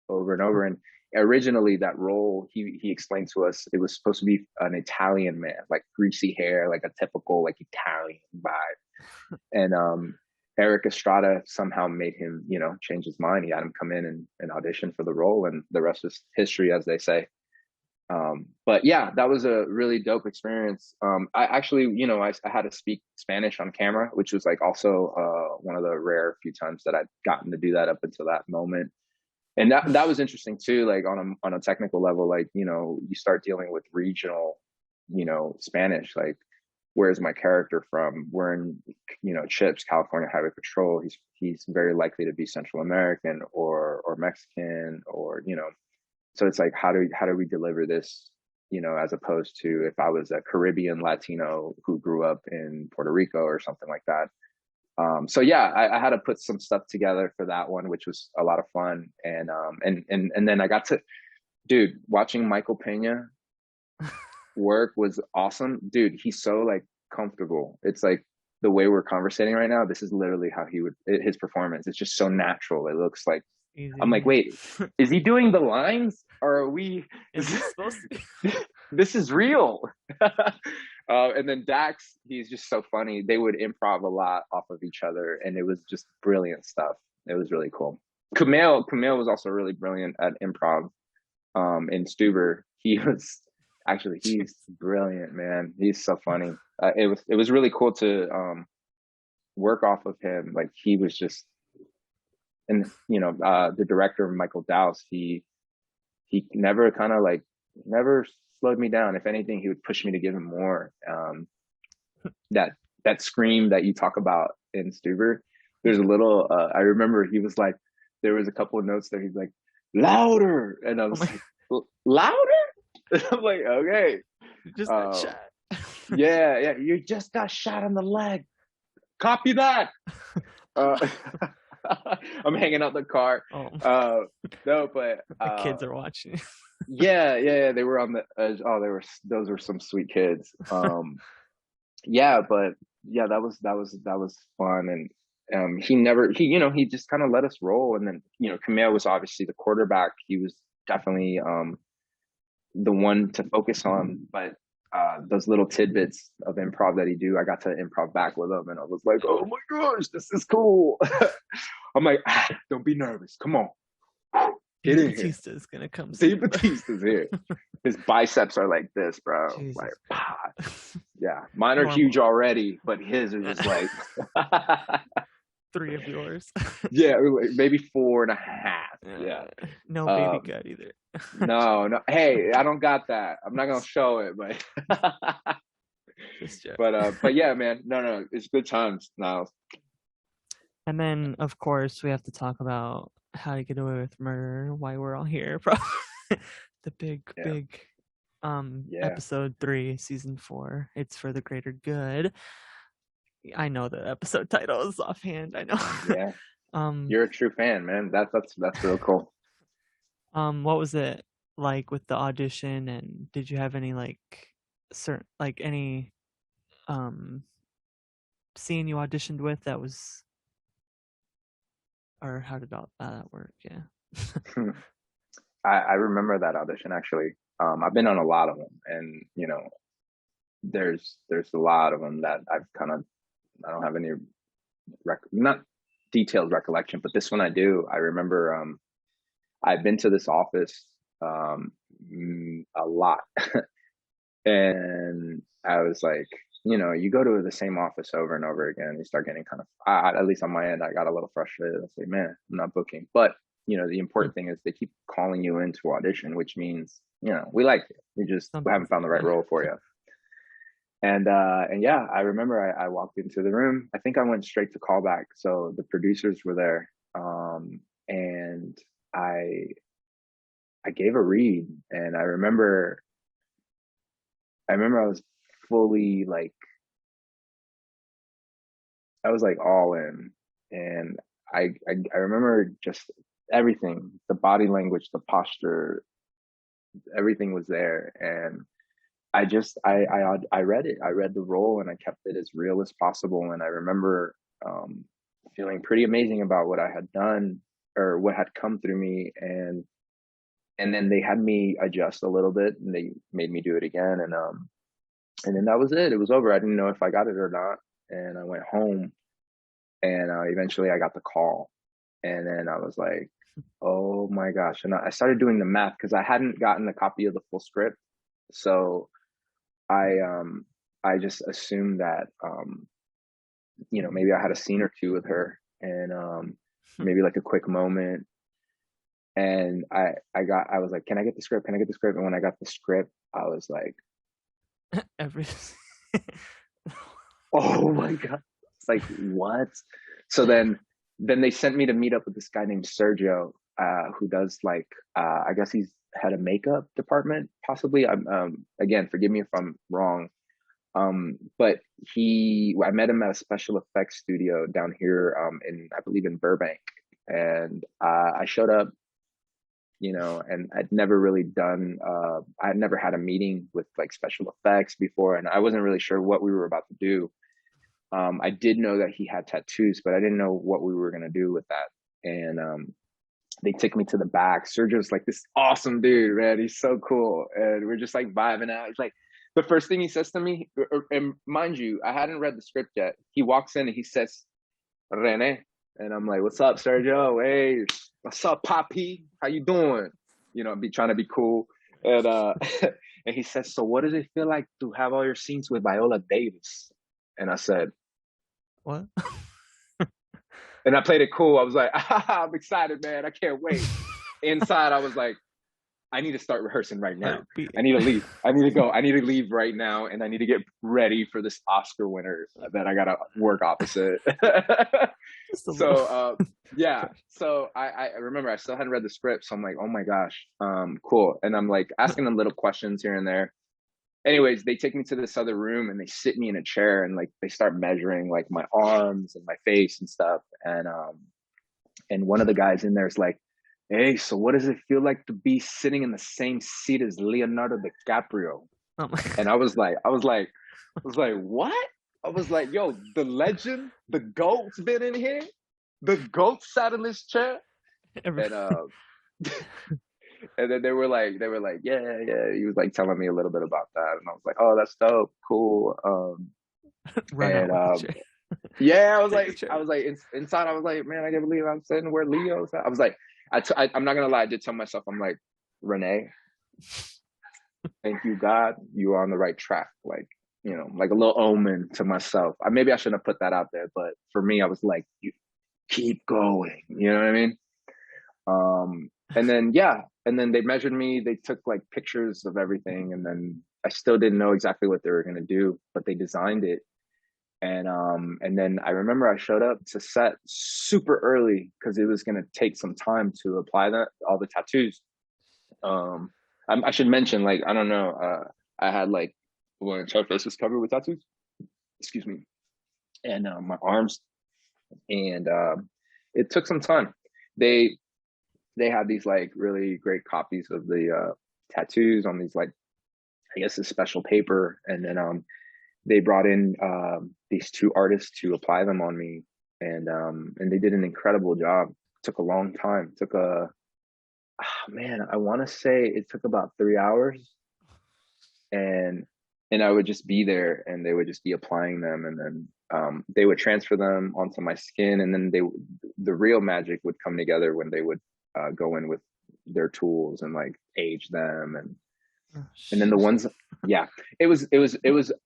over and over. And originally, that role he explained to us it was supposed to be an Italian man, like greasy hair, like a typical like Italian vibe. And Eric Estrada somehow made him, change his mind. He had him come in and audition for the role, and the rest is history, as they say. But yeah, that was a really dope experience. I actually, I had to speak Spanish on camera, which was like also one of the rare few times that I'd gotten to do that up until that moment. And that was interesting too, like on a technical level, like, you start dealing with regional, Spanish, like where's my character from? We're in, Chips, California Highway Patrol. He's very likely to be Central American or Mexican or, so it's like how do we deliver this, as opposed to if I was a Caribbean Latino who grew up in Puerto Rico or something like that. So yeah, I had to put some stuff together for that one, which was a lot of fun. And then I got to, dude, watching Michael Pena work was awesome. Dude, he's so like comfortable. It's like the way we're conversating right now, this is literally how his performance. It's just so natural. It looks like I'm like, Easy. wait, is he doing the lines or are we Is this supposed to be? this is real? And then Dax, he's just so funny. They would improv a lot off of each other, and it was just brilliant stuff. It was really cool. Kumail was also really brilliant at improv. In Stuber, he's brilliant, man. He's so funny. It was really cool to work off of him. Like he was just, and the director Michael Dowse, he never kind of like never slowed me down. If anything, he would push me to give him more. That that scream that you talk about in Stuber, there's a little. I remember he was like, there was a couple of notes there. He's like, louder, and I Oh was my! like, louder. And I'm like, okay, You just got uh, shot. yeah, yeah. You just got shot in the leg. Copy that. Uh, I'm hanging out the car. Oh, Uh, no, but the kids are watching. yeah, yeah, yeah, they were on the edge. Oh, those were some sweet kids. Yeah, but yeah, that was fun, and he just kind of let us roll, and then Kamea was obviously the quarterback. He was definitely the one to focus on, but those little tidbits of improv that he do, I got to improv back with him, and I was like, oh my gosh, this is cool. I'm like, don't be nervous, come on, get Dave in here. Batista is gonna come see Dave you, bro. Batista's here. His biceps are like this, bro. Like, Jesus yeah, mine are huge Normal. already, but his are just like, Three of yours. yeah, maybe 4.5. Yeah. No baby Um, gut either. no, no. Hey, I don't got that. I'm not gonna show it, but Just joke. but yeah, man. No, no, it's good times now. And then, of course, we have to talk about How to Get Away with Murder, why we're all here. Probably the big, Yeah, big yeah, episode 3, season 4. It's for the greater good. I know the episode title is offhand. I know. yeah. um, You're a true fan, man. That's real cool. what was it like with the audition? And did you have any like certain any um scene you auditioned with that was, or how did all that work? Yeah. I remember that audition actually. I've been on a lot of them, and there's a lot of them that I don't have any not detailed recollection, but this one I do. I remember I've been to this office a lot, and I was like, you go to the same office over and over again. You start getting kind of, at least on my end, I got a little frustrated. I was like, man, I'm not booking. But, the Hmm. important thing is they keep calling you into audition, which means, we like you. We Something's haven't found the good. right Yeah. role for you. And yeah, I remember I walked into the room. I think I went straight to callback. So the producers were there. And I I gave a read, and I remember I was fully like, I was like all in. And I remember just everything, the body language, the posture, everything was there. And I just I read it. I read the role and I kept it as real as possible. And I remember um, feeling pretty amazing about what I had done or what had come through me. And then they had me adjust a little bit, and they made me do it again. And then that was it. It was over. I didn't know if I got it or not. And I went home, and eventually I got the call. And then I was like, oh my gosh. And I started doing the math because I hadn't gotten a copy of the full script. So I I just assumed that maybe I had a scene or two with her, and maybe like a quick moment. And I was like, can I get the script? Can I get the script? And when I got the script, I was like, Every. oh my God. It's like, what? So then they sent me to meet up with this guy named Sergio, who does like I guess he's head of makeup department, possibly. I'm again, forgive me if I'm wrong. But I met him at a special effects studio down here in, I believe, in Burbank. And I showed up, and I'd never really done, I had never had a meeting with like special effects before, and I wasn't really sure what we were about to do. I did know that he had tattoos, but I didn't know what we were going to do with that. And they took me to the back. Sergio's like this awesome dude, man. He's so cool. And we're just like vibing out. It's like the first thing he says to me, and mind you, I hadn't read the script yet. He walks in and he says, Rene. And I'm like, what's up, Sergio? Hey, what's up, Poppy? How you doing? Be trying to be cool. And and he says, so what does it feel like to have all your scenes with Viola Davis? And I said, What? and I played it cool. I was like, I'm excited, man. I can't wait. Inside, I was like, I need to start rehearsing right now. I need to leave. I need to go. I need to leave right now, and I need to get ready for this Oscar winner that I gotta work opposite. Just a little. So yeah. So I remember I still hadn't read the script, so I'm like, oh my gosh, cool. And I'm like asking them little questions here and there. Anyways, they take me to this other room and they sit me in a chair, and like they start measuring like my arms and my face and stuff. And one of the guys in there is like, hey, so what does it feel like to be sitting in the same seat as Leonardo DiCaprio? Oh my. And I was like, what? I was like, yo, the legend, the GOAT's been in here. The GOAT sat in this chair. Every. And and then they were like, yeah, yeah. He was like telling me a little bit about that. And I was like, oh, that's dope, cool. Run out And with the chair. yeah, Take the chair. inside, I was like, man, I can't believe I'm sitting where Leo's at. I was like, I'm not gonna lie, I did tell myself, I'm like, Rene, thank you, God, you are on the right track. Like, like a little omen to myself. Maybe I shouldn't have put that out there, but for me, I was like, you keep going. You know what I mean? And then yeah, and then they measured me. They took like pictures of everything, and then I still didn't know exactly what they were gonna do, but they designed it. And then I remember I showed up to set super early because it was gonna take some time to apply that all the tattoos. Um, I should mention, like, I don't know, I had like my entire face was covered with tattoos. Excuse me, and my arms, and it took some time. They they had these like really great copies of the tattoos on these, like, I guess, a special paper, and then they brought in these two artists to apply them on me, and they did an incredible job. It took a long time. It took man, I want to say it took about 3 hours, and I would just be there, and they would just be applying them, and then they would transfer them onto my skin, and then the real magic would come together when they would go in with their tools and like age them, and Oh, then the sheesh. ones. Yeah, it was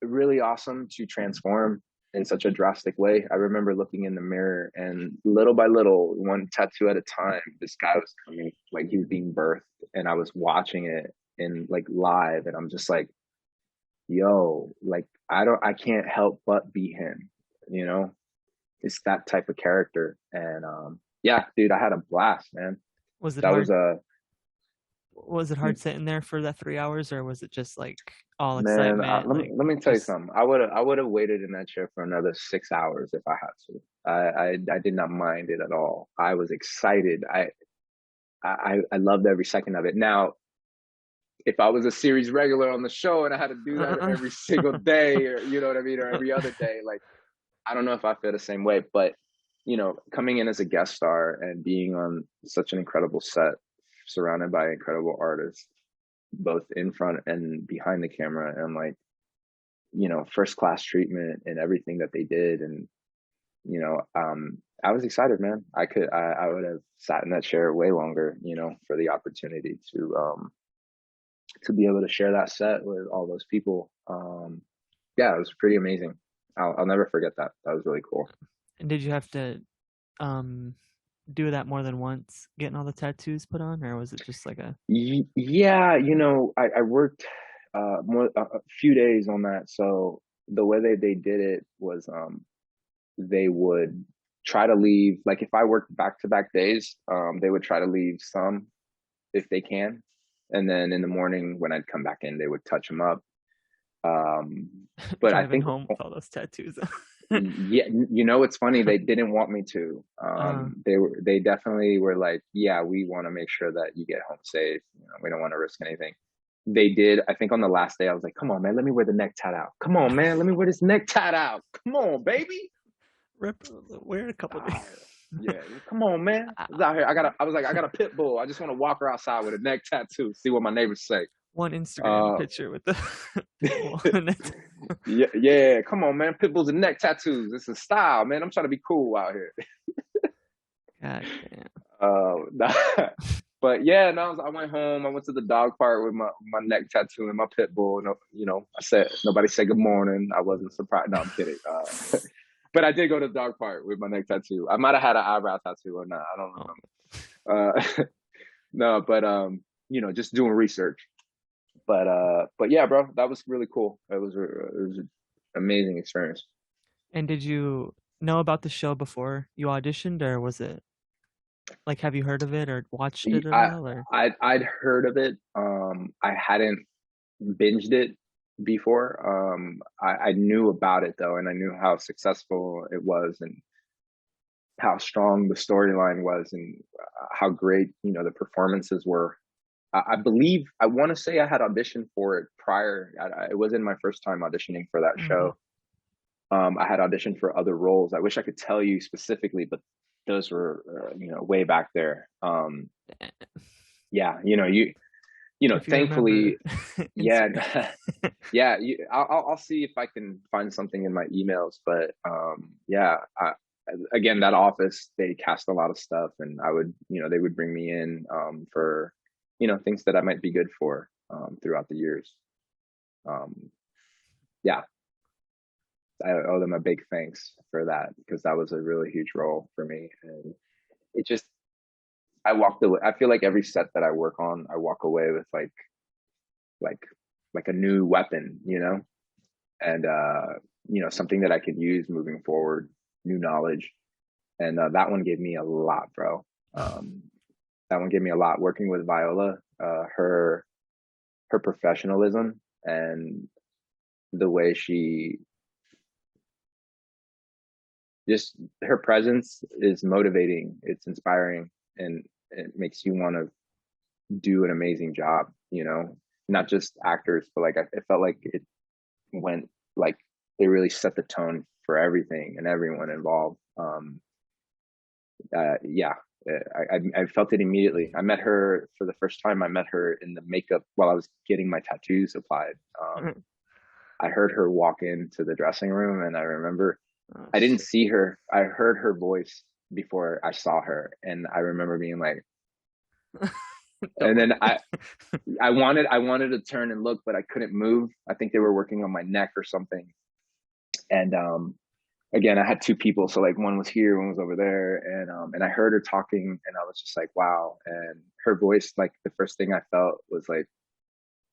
really awesome to transform in such a drastic way. I remember looking in the mirror and little by little, one tattoo at a time, this guy was coming, like he was being birthed, and I was watching it in like live, and I'm just like, yo, like I can't help but be him, you know? It's that type of character. And yeah, dude, I had a blast, man. Was it That was hard? a Was it hard sitting there for that 3 hours, or was it just like all Man, excitement? let me Like let me tell you just something. I would have waited in that chair for another 6 hours if I had to. I did not mind it at all. I was excited. I loved every second of it. Now, if I was a series regular on the show and I had to do that uh, every single day, or you know what I mean, or every other day, like I don't know if I feel the same way. But coming in as a guest star and being on such an incredible set, surrounded by incredible artists, both in front and behind the camera, and like first class treatment and everything that they did. And, I was excited, man. I would have sat in that chair way longer, for the opportunity to be able to share that set with all those people. Yeah, it was pretty amazing. I'll never forget that. That was really cool. and did you have to um do that more than once, getting all the tattoos put on, or was it just like a Yeah, I worked a few days on that. So the way they did it was they would try to leave, like if I worked back to back days, they would try to leave some if they can, and then in the morning when I'd come back in, they would touch them up. um but I driving think, home with all those tattoos? yeah, it's funny, they didn't want me to. uh, They definitely were like, yeah, we want to make sure that you get home safe, we don't want to risk anything. They did. I think on the last day I was like, come on man, let me wear the neck tat out, come on man, let me wear this neck tat out, come on baby. rip, wear it a couple days. Ah, yeah, come on, man. I was out here. I was like, I got a pit bull. I just want to walk her outside with a neck tattoo, see what my neighbors say. One Instagram Uh, picture with the pit bull and it's yeah, yeah. Come on, man. Pit bulls and neck tattoos. It's a style, man. I'm trying to be cool out here. god damn. Nah. But yeah, no, I went home. I went to the dog park with my neck tattoo and my pit bull. No, I said nobody said good morning. I wasn't surprised. No, I'm kidding. But I did go to the dog park with my neck tattoo. I might have had an eyebrow tattoo or not. I don't Oh, remember. No, but just doing research. But yeah, bro, that was really cool. It was an amazing experience. and did you know about the show before you auditioned, or was it like, have you heard of it or watched it at I all, or I'd heard of it. I hadn't binged it before. I knew about it though, and I knew how successful it was, and how strong the storyline was, and how great the performances were. I believe, I want to say I had auditioned for it prior. It wasn't my first time auditioning for that Mhm. show. I had auditioned for other roles. I wish I could tell you specifically, but those were way back there. Yeah, If you remember. thankfully, yeah, Instagram. yeah. I'll see if I can find something in my emails. But yeah, again, that office, they cast a lot of stuff, and they would bring me in for things that I might be good for throughout the years. Um, yeah, I owe them a big thanks for that, because that was a really huge role for me. And it just, I walked away. I feel like every set that I work on, I walk away with like like a new weapon, and something that I could use moving forward, new knowledge. And that one gave me a lot, bro. Um, that one gave me a lot. Working with Viola, her professionalism and the way she, just her presence is motivating. It's inspiring, and it makes you want to do an amazing job. Not just actors, but like it felt like it went like they really set the tone for everything and everyone involved. Yeah, I felt it immediately. I met her for the first time. I met her in the makeup while I was getting my tattoos applied. I heard her walk into the dressing room, and I remember Oh I didn't shit. see her. I heard her voice before I saw her, and I remember being like, Don't And then look. I wanted to turn and look, but I couldn't move. I think they were working on my neck or something. And again, I had two people, so like one was here, one was over there, and I heard her talking, and I was just like, wow. And her voice, like the first thing I felt was like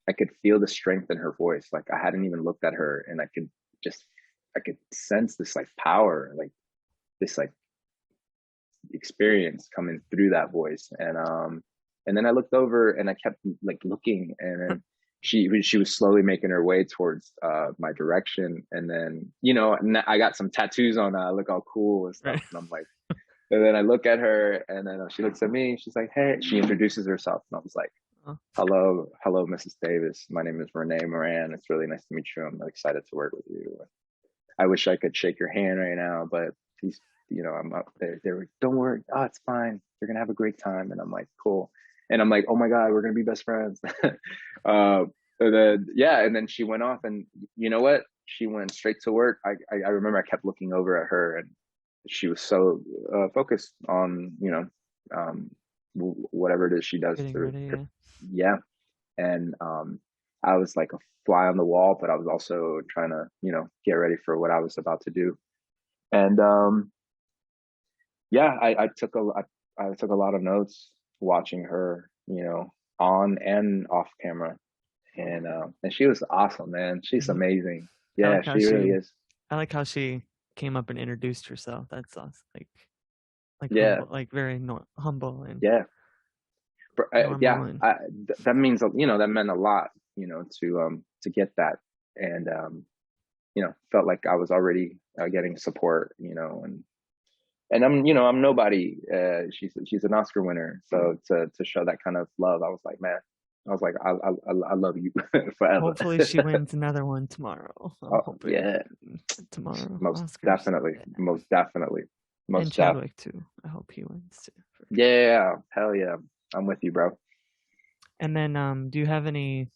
I could feel the strength in her voice. Like I hadn't even looked at her, and just I could sense this like power, like this like experience coming through that voice. And then I looked over and I kept like looking, and then she was slowly making her way towards my direction. And then I got some tattoos on. I look all cool and stuff, Right. and I'm like, and then I look at her, and then she looks at me. She's like, "Hey," she introduces herself, and I was like, Oh, "Hello, Mrs. Davis. My name is Rene Moran. It's really nice to meet you. I'm excited to work with you. I wish I could shake your hand right now, but these, I'm up there. They were, don't worry. Oh, it's fine. You're gonna have a great time." And I'm like, cool. And I'm like, oh my god, we're gonna be best friends. And then yeah, and then she went off, and you know what? She went straight to work. I remember I kept looking over at her, and she was so focused on whatever it is she does getting to ready. her. Yeah. Yeah, and I was like a fly on the wall, but I was also trying to get ready for what I was about to do. And yeah, I took a lot of notes watching her, on and off camera, and she was awesome, man. She's Mhm. amazing. I Yeah, like how she really she is. I like how she came up and introduced herself. That's awesome. Like Yeah, humble, like very humble and yeah, normal yeah. and That means that meant a lot, to get that, and felt like I was already getting support, and I'm nobody. She's an Oscar winner, so to show that kind of love, I was like, man, I was like, I love you forever. hopefully she wins another one tomorrow. I'm Oh hoping yeah, tomorrow most Oscars. definitely, Yeah. most definitely, And most def. Chadwick too. I hope he wins too. For sure. Yeah, hell yeah, I'm with you, bro. And then do you have any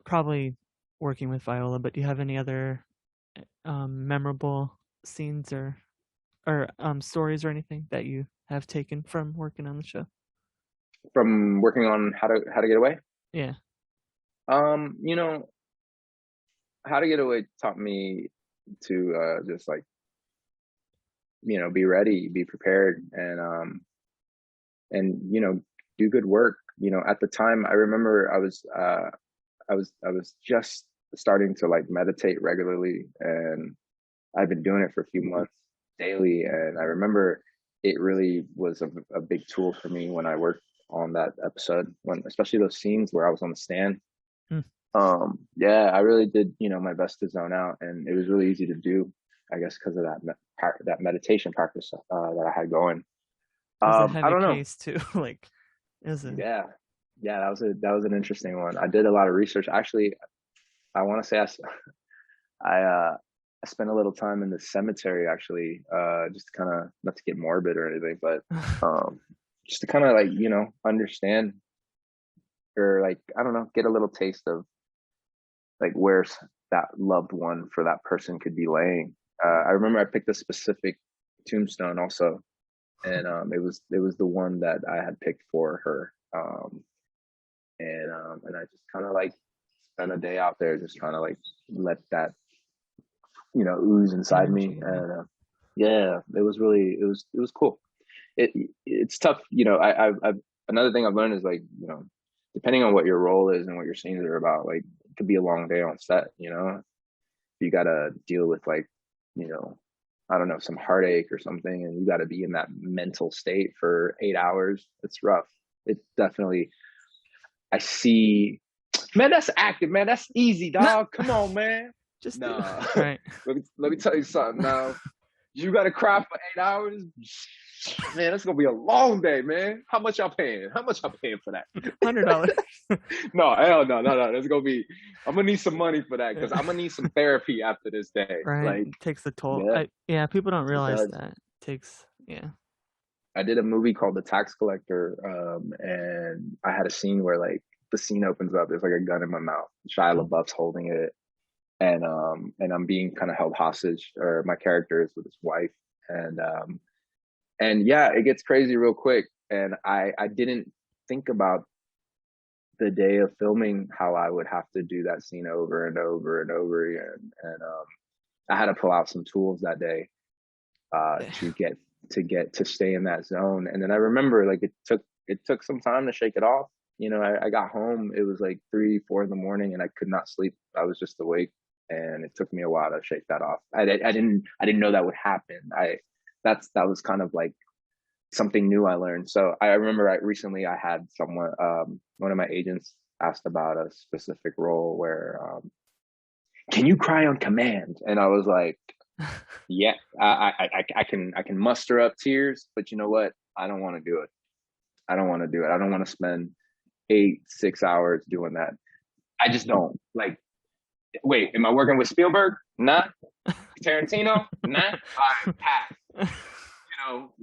probably working with Viola, but do you have any other memorable scenes or stories or anything that you have taken from working on the show? From working on how to get away. Yeah. Um, you know, how to get away taught me to just like be ready, be prepared, and do good work. At the time, I remember I was just starting to like meditate regularly, and I've been doing it for a few months daily. And I remember it really was a big tool for me when I worked on that episode, when especially those scenes where I was on the stand. Mm. Yeah, I really did, my best to zone out, and it was really easy to do, I guess, because of that meditation practice that I had going. It was a I heavy don't know. case too. Like it was a Yeah, yeah, that was an interesting one. I did a lot of research. Actually, I want to say I spent a little time in the cemetery, actually, just to kind of, not to get morbid or anything, but um, just to kind of like understand, or like, I don't know, get a little taste of like where's that loved one for that person could be laying. I remember I picked a specific tombstone also, and it was the one that I had picked for her. And I just kind of like spent a day out there just trying to like let that ooze inside me. energy. Yeah. And yeah, it was cool. It's tough. Another thing I've learned is like, depending on what your role is and what your scenes are about, like it could be a long day on set. You got to deal with like, you know I don't know, some heartache or something, and you got to be in that mental state for 8 hours. It's rough. It definitely. I see. Man, that's acting, man. That's easy, No, dog. Come on, man. just do. Nah. Right. let me tell you something now. You got to cry for 8 hours. Man, that's gonna be a long day, man. How much y'all paying? How much y'all paying for that? $100. No, hell no, no, no. There's gonna be. I'm gonna need some money for that, because Yeah. I'm gonna need some therapy after this day. Right. Like, It takes a toll. yeah, Yeah, people don't it realize does. that. It takes yeah. I did a movie called The Tax Collector, and I had a scene where like the scene opens up. There's like a gun in my mouth. Shia Oh, LaBeouf's holding it, and I'm being kind of held hostage, or my character is with his wife, and yeah, it gets crazy real quick. And I didn't think about the day of filming how I would have to do that scene over and over and over again. And I had to pull out some tools that day to get to stay in that zone. And then I remember like it took some time to shake it off. You know, I got home, it was like 3, 4 in the morning and I could not sleep. I was just awake and it took me a while to shake that off. I didn't know that would happen. That was kind of like something new I learned. So I remember recently I had someone, one of my agents asked about a specific role where, can you cry on command? And I was like, yeah, I can muster up tears, but you know what? I don't want to do it. I don't want to do it. I don't want to spend 8, 6 hours doing that. I just don't like. Wait, am I working with Spielberg? Nah. Tarantino? Nah. All right, pass. You know,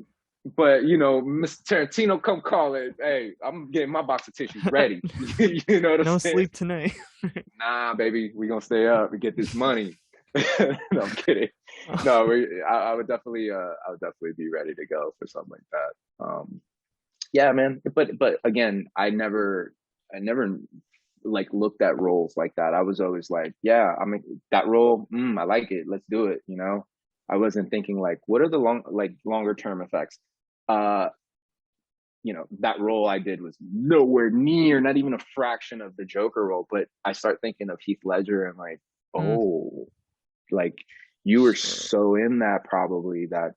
but Mr. Tarantino, come call it. Hey, I'm getting my box of tissues ready. You know what I'm No saying? sleep tonight. Nah, baby, we gonna stay up and get this money. No, I'm kidding. No, I would definitely be ready to go for something like that. Yeah, man. But again, I never like looked at roles like that. I was always like, yeah, I mean that role, I like it. Let's do it. I wasn't thinking like, what are the longer term effects? Uh, that role I did was nowhere near, not even a fraction of the Joker role. But I start thinking of Heath Ledger and like, Mm, oh, like you were shit. so in that probably that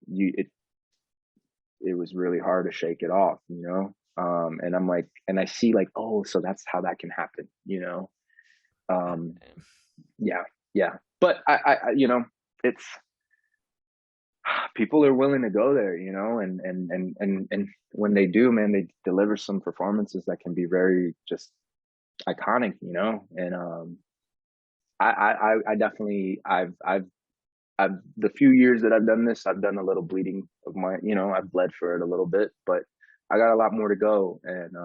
it was really hard to shake it off. And I'm like, and I see like, oh, so that's how that can happen. Um, yeah, yeah. But it's people are willing to go there, and when they do, man, they deliver some performances that can be very just iconic. And I definitely I've the few years that I've done this, I've done a little bleeding of I've bled for it a little bit, but I got a lot more to go, and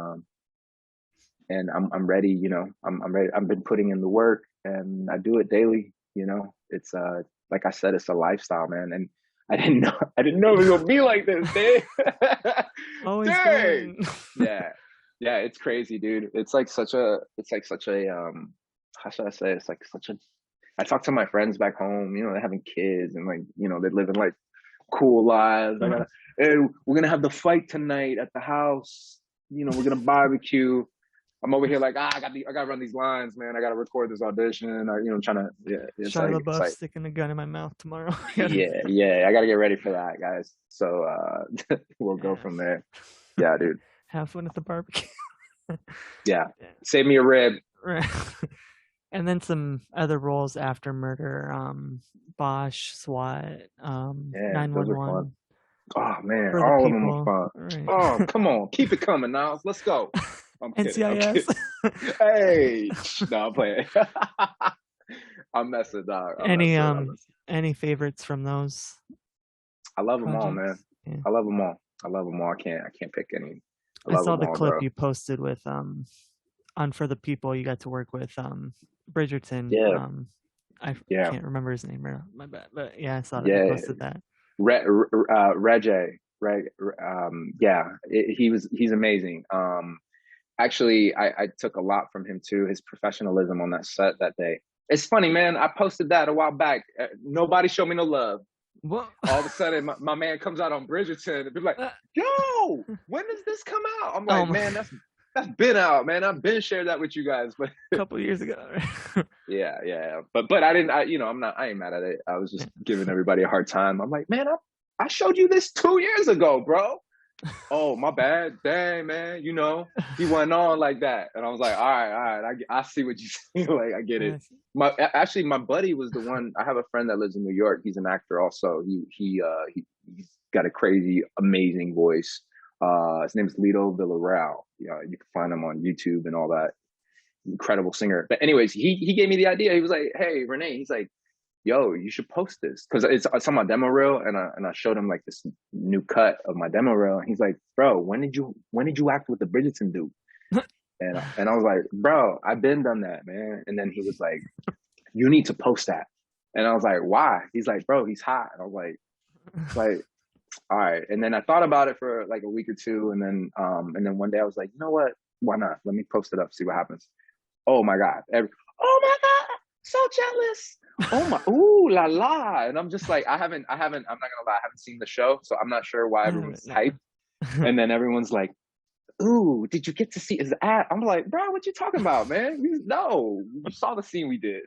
I'm ready. I'm ready. I've been putting in the work, and I do it daily. It's like I said, it's a lifestyle, man, and I didn't know it was gonna be like this, dude. Always Dang. going. Yeah, yeah, it's crazy, dude. It's like such a how should I say? It's like such a I talk to my friends back home, they're having kids and like, they're living like cool lives. Hey, we're gonna have the fight tonight at the house. We're gonna barbecue. I'm over here like, I gotta run these lines, man. I gotta record this audition. Trying to, yeah, Shia LaBeouf sticking a gun in my mouth tomorrow. yeah, yeah. I gotta get ready for that, guys. So we'll go Yeah. from there. Yeah, dude. Have fun at the barbecue. Yeah, Yeah. save me a rib. Right. And then some other roles after Murder, Bosch, SWAT, Yeah, those are fun. 911, Oh man, For the all of them People, are fun. right? Oh, come on, keep it coming, Niles. Let's go. I'm kidding. I'm NCIS. kidding. Hey, no, I'm playing. I'm messing, dog. I'm Any messing. any favorites from those I love them all, man. projects? Yeah. I love them all. I love them all. I can't pick any. I I love saw them the all, clip bro. you posted with on For the People. You got to work with Bridgerton. Yeah, I yeah, can't remember his name right. My bad. But yeah, I saw that you yeah. posted that. Reggie, right? Yeah, he's amazing. Actually, I took a lot from him too. His professionalism on that set that day. It's funny, man. I posted that a while back. Nobody showed me no love. What? All of a sudden, my man comes out on Bridgerton and be like, "Yo, when does this come out?" I'm like, Oh, "Man, that's been out, man. I've been shared that with you guys." But a couple years ago. yeah, yeah. But I didn't. I ain't mad at it. I was just giving everybody a hard time. I'm like, man, I showed you this 2 years ago, bro. Oh, my bad. Dang, man. He went on like that, and I was like, all right, all right. I see what you see. Like, I get it. Yes. Actually, my buddy was the one. I have a friend that lives in New York. He's an actor also. He's got a crazy, amazing voice. His name is Lito Villarreal. You can find him on YouTube and all that. Incredible singer. But anyways, he gave me the idea. He was like, hey, Rene. He's like, yo, you should post this because it's on my demo reel, and I showed him like this new cut of my demo reel, and he's like, bro, when did you act with the Bridgerton dude? And I was like, bro, I've been done that, man. And then he was like, you need to post that, and I was like, why? He's like, bro, he's hot. And I was like, all right. And then I thought about it for like a week or two, and then one day I was like, you know what? why not? Let me post it up, see what happens. Oh my God. Oh my God, so jealous. Oh my, ooh la la. And I'm just like, I'm not gonna lie, I haven't seen the show, so I'm not sure why I haven't. everyone's hyped. And then everyone's like, ooh, did you get to see his ad? I'm like, bro, what you talking about, man? No, you saw the scene we did.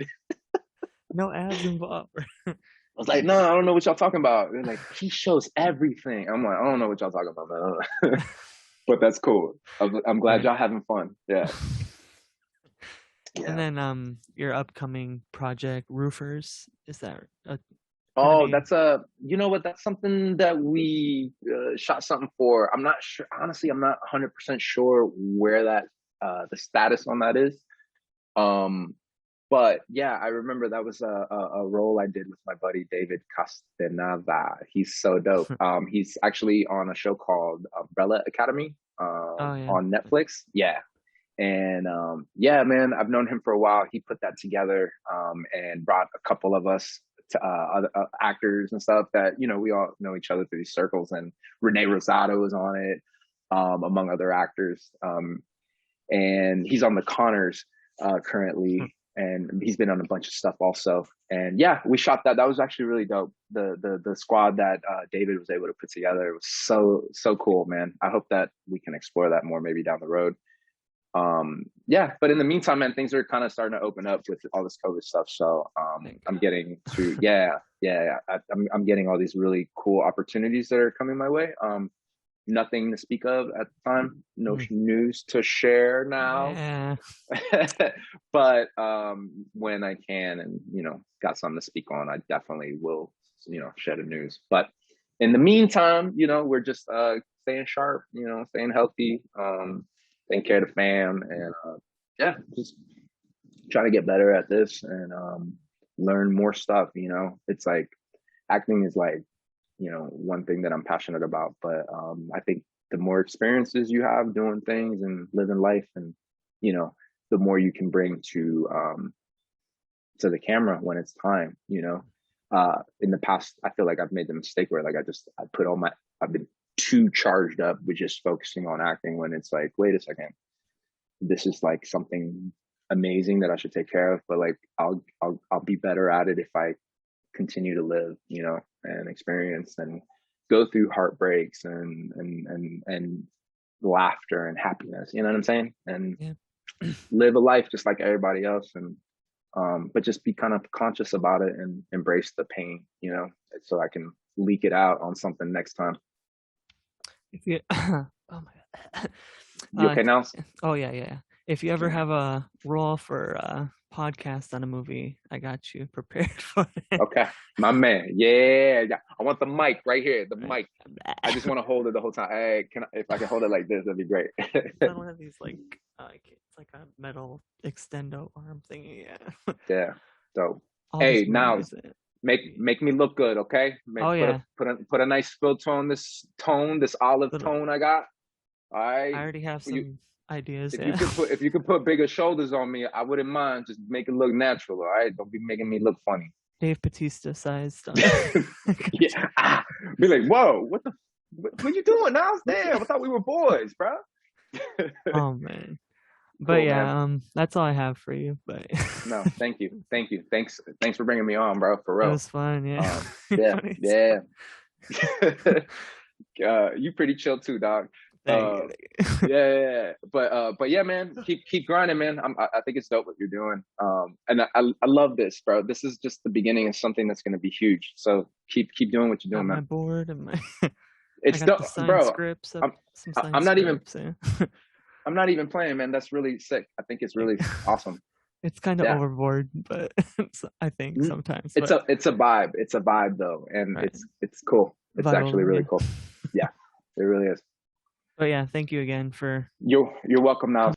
No ads involved. I was like, no, I don't know what y'all talking about. They're like, he shows everything. I'm like, I don't know what y'all talking about, man. But that's cool. I'm glad Right. y'all having fun. Yeah. And Yeah. then your upcoming project, Roofers, is that gonna Oh, be? that's you know what? That's something that we shot something for. I'm not sure. Honestly, I'm not 100% sure where that the status on that is. Um, but yeah, I remember that was a role I did with my buddy David Castaneda. He's so dope. He's actually on a show called Umbrella Academy Oh yeah. on Netflix. Yeah. And yeah, man, I've known him for a while. He put that together and brought a couple of us to, other actors and stuff that, you know, we all know each other through these circles. And Rene Rosado was on it, among other actors. And he's on the Connors currently, and he's been on a bunch of stuff also. And yeah, we shot that. That was actually really dope. The squad that David was able to put together was so cool, man. I hope that we can explore that more maybe down the road. Yeah, but in the meantime, man, things are kind of starting to open up with all this COVID stuff. So Thank I'm God. getting to I'm getting all these really cool opportunities that are coming my way. Nothing to speak of at the time. No Mm. news to share now. Yeah. But when I can and got something to speak on, I definitely will share the news. But in the meantime, we're just staying sharp, staying healthy, taking care of the fam, and yeah, just trying to get better at this and learn more stuff. It's like acting is like one thing that I'm passionate about, but I think the more experiences you have doing things and living life, and the more you can bring to the camera when it's time. In the past, I feel like I've made the mistake where like I've been too charged up with just focusing on acting, when it's like, wait a second, this is like something amazing that I should take care of, but like I'll be better at it if I continue to live, and experience and go through heartbreaks and laughter and happiness. You know what I'm saying? And Yeah. live a life just like everybody else, and but just be kind of conscious about it and embrace the pain, so I can leak it out on something next time. If you, oh my God. You okay now? Oh yeah, yeah. If you ever Yeah. have a role for a podcast on a movie, I got you prepared for it. Okay, my man. Yeah, yeah. I want the mic right here. The Right. mic. I just want to hold it the whole time. Hey, if I can hold it like this, that'd be great. It's on one of these it's like a metal extendo arm thingy. Yeah. Yeah. So, All hey, these now movies. make me look good, okay? Oh yeah. Put a nice filter on this olive Little. tone I got. All I right. already have You some ideas. if you Yeah. could put bigger shoulders on me, I wouldn't mind. Just make it look natural, all right? Don't be making me look funny. Dave Batista sized. Yeah. Be like, whoa, what you doing now? Damn, I thought we were boys, bro. Oh man. But Cool, man. yeah, that's all I have for you. But No, thank you. Thanks for bringing me on, bro, for it real. was fun. Yeah. Yeah, Funny as yeah. fuck. You pretty chill too, dog. Thank Uh, you. Thank you. yeah. But yeah, man, keep grinding, man. I think it's dope what you're doing. And I love this, bro. This is just the beginning of something that's gonna be huge. So keep doing what you're Got doing, my man. board and my I It's got dope, the signed bro. scripts up, I'm some signed I'm not even scripts. Yeah. playing, man. That's really sick. I think it's Thank really you. awesome. It's kind of Yeah. overboard, but I think sometimes. It's But a vibe. It's a vibe though, and right, it's cool. It's vital. actually really Yeah. cool. Yeah, it really is. But yeah, thank you again for You're welcome now.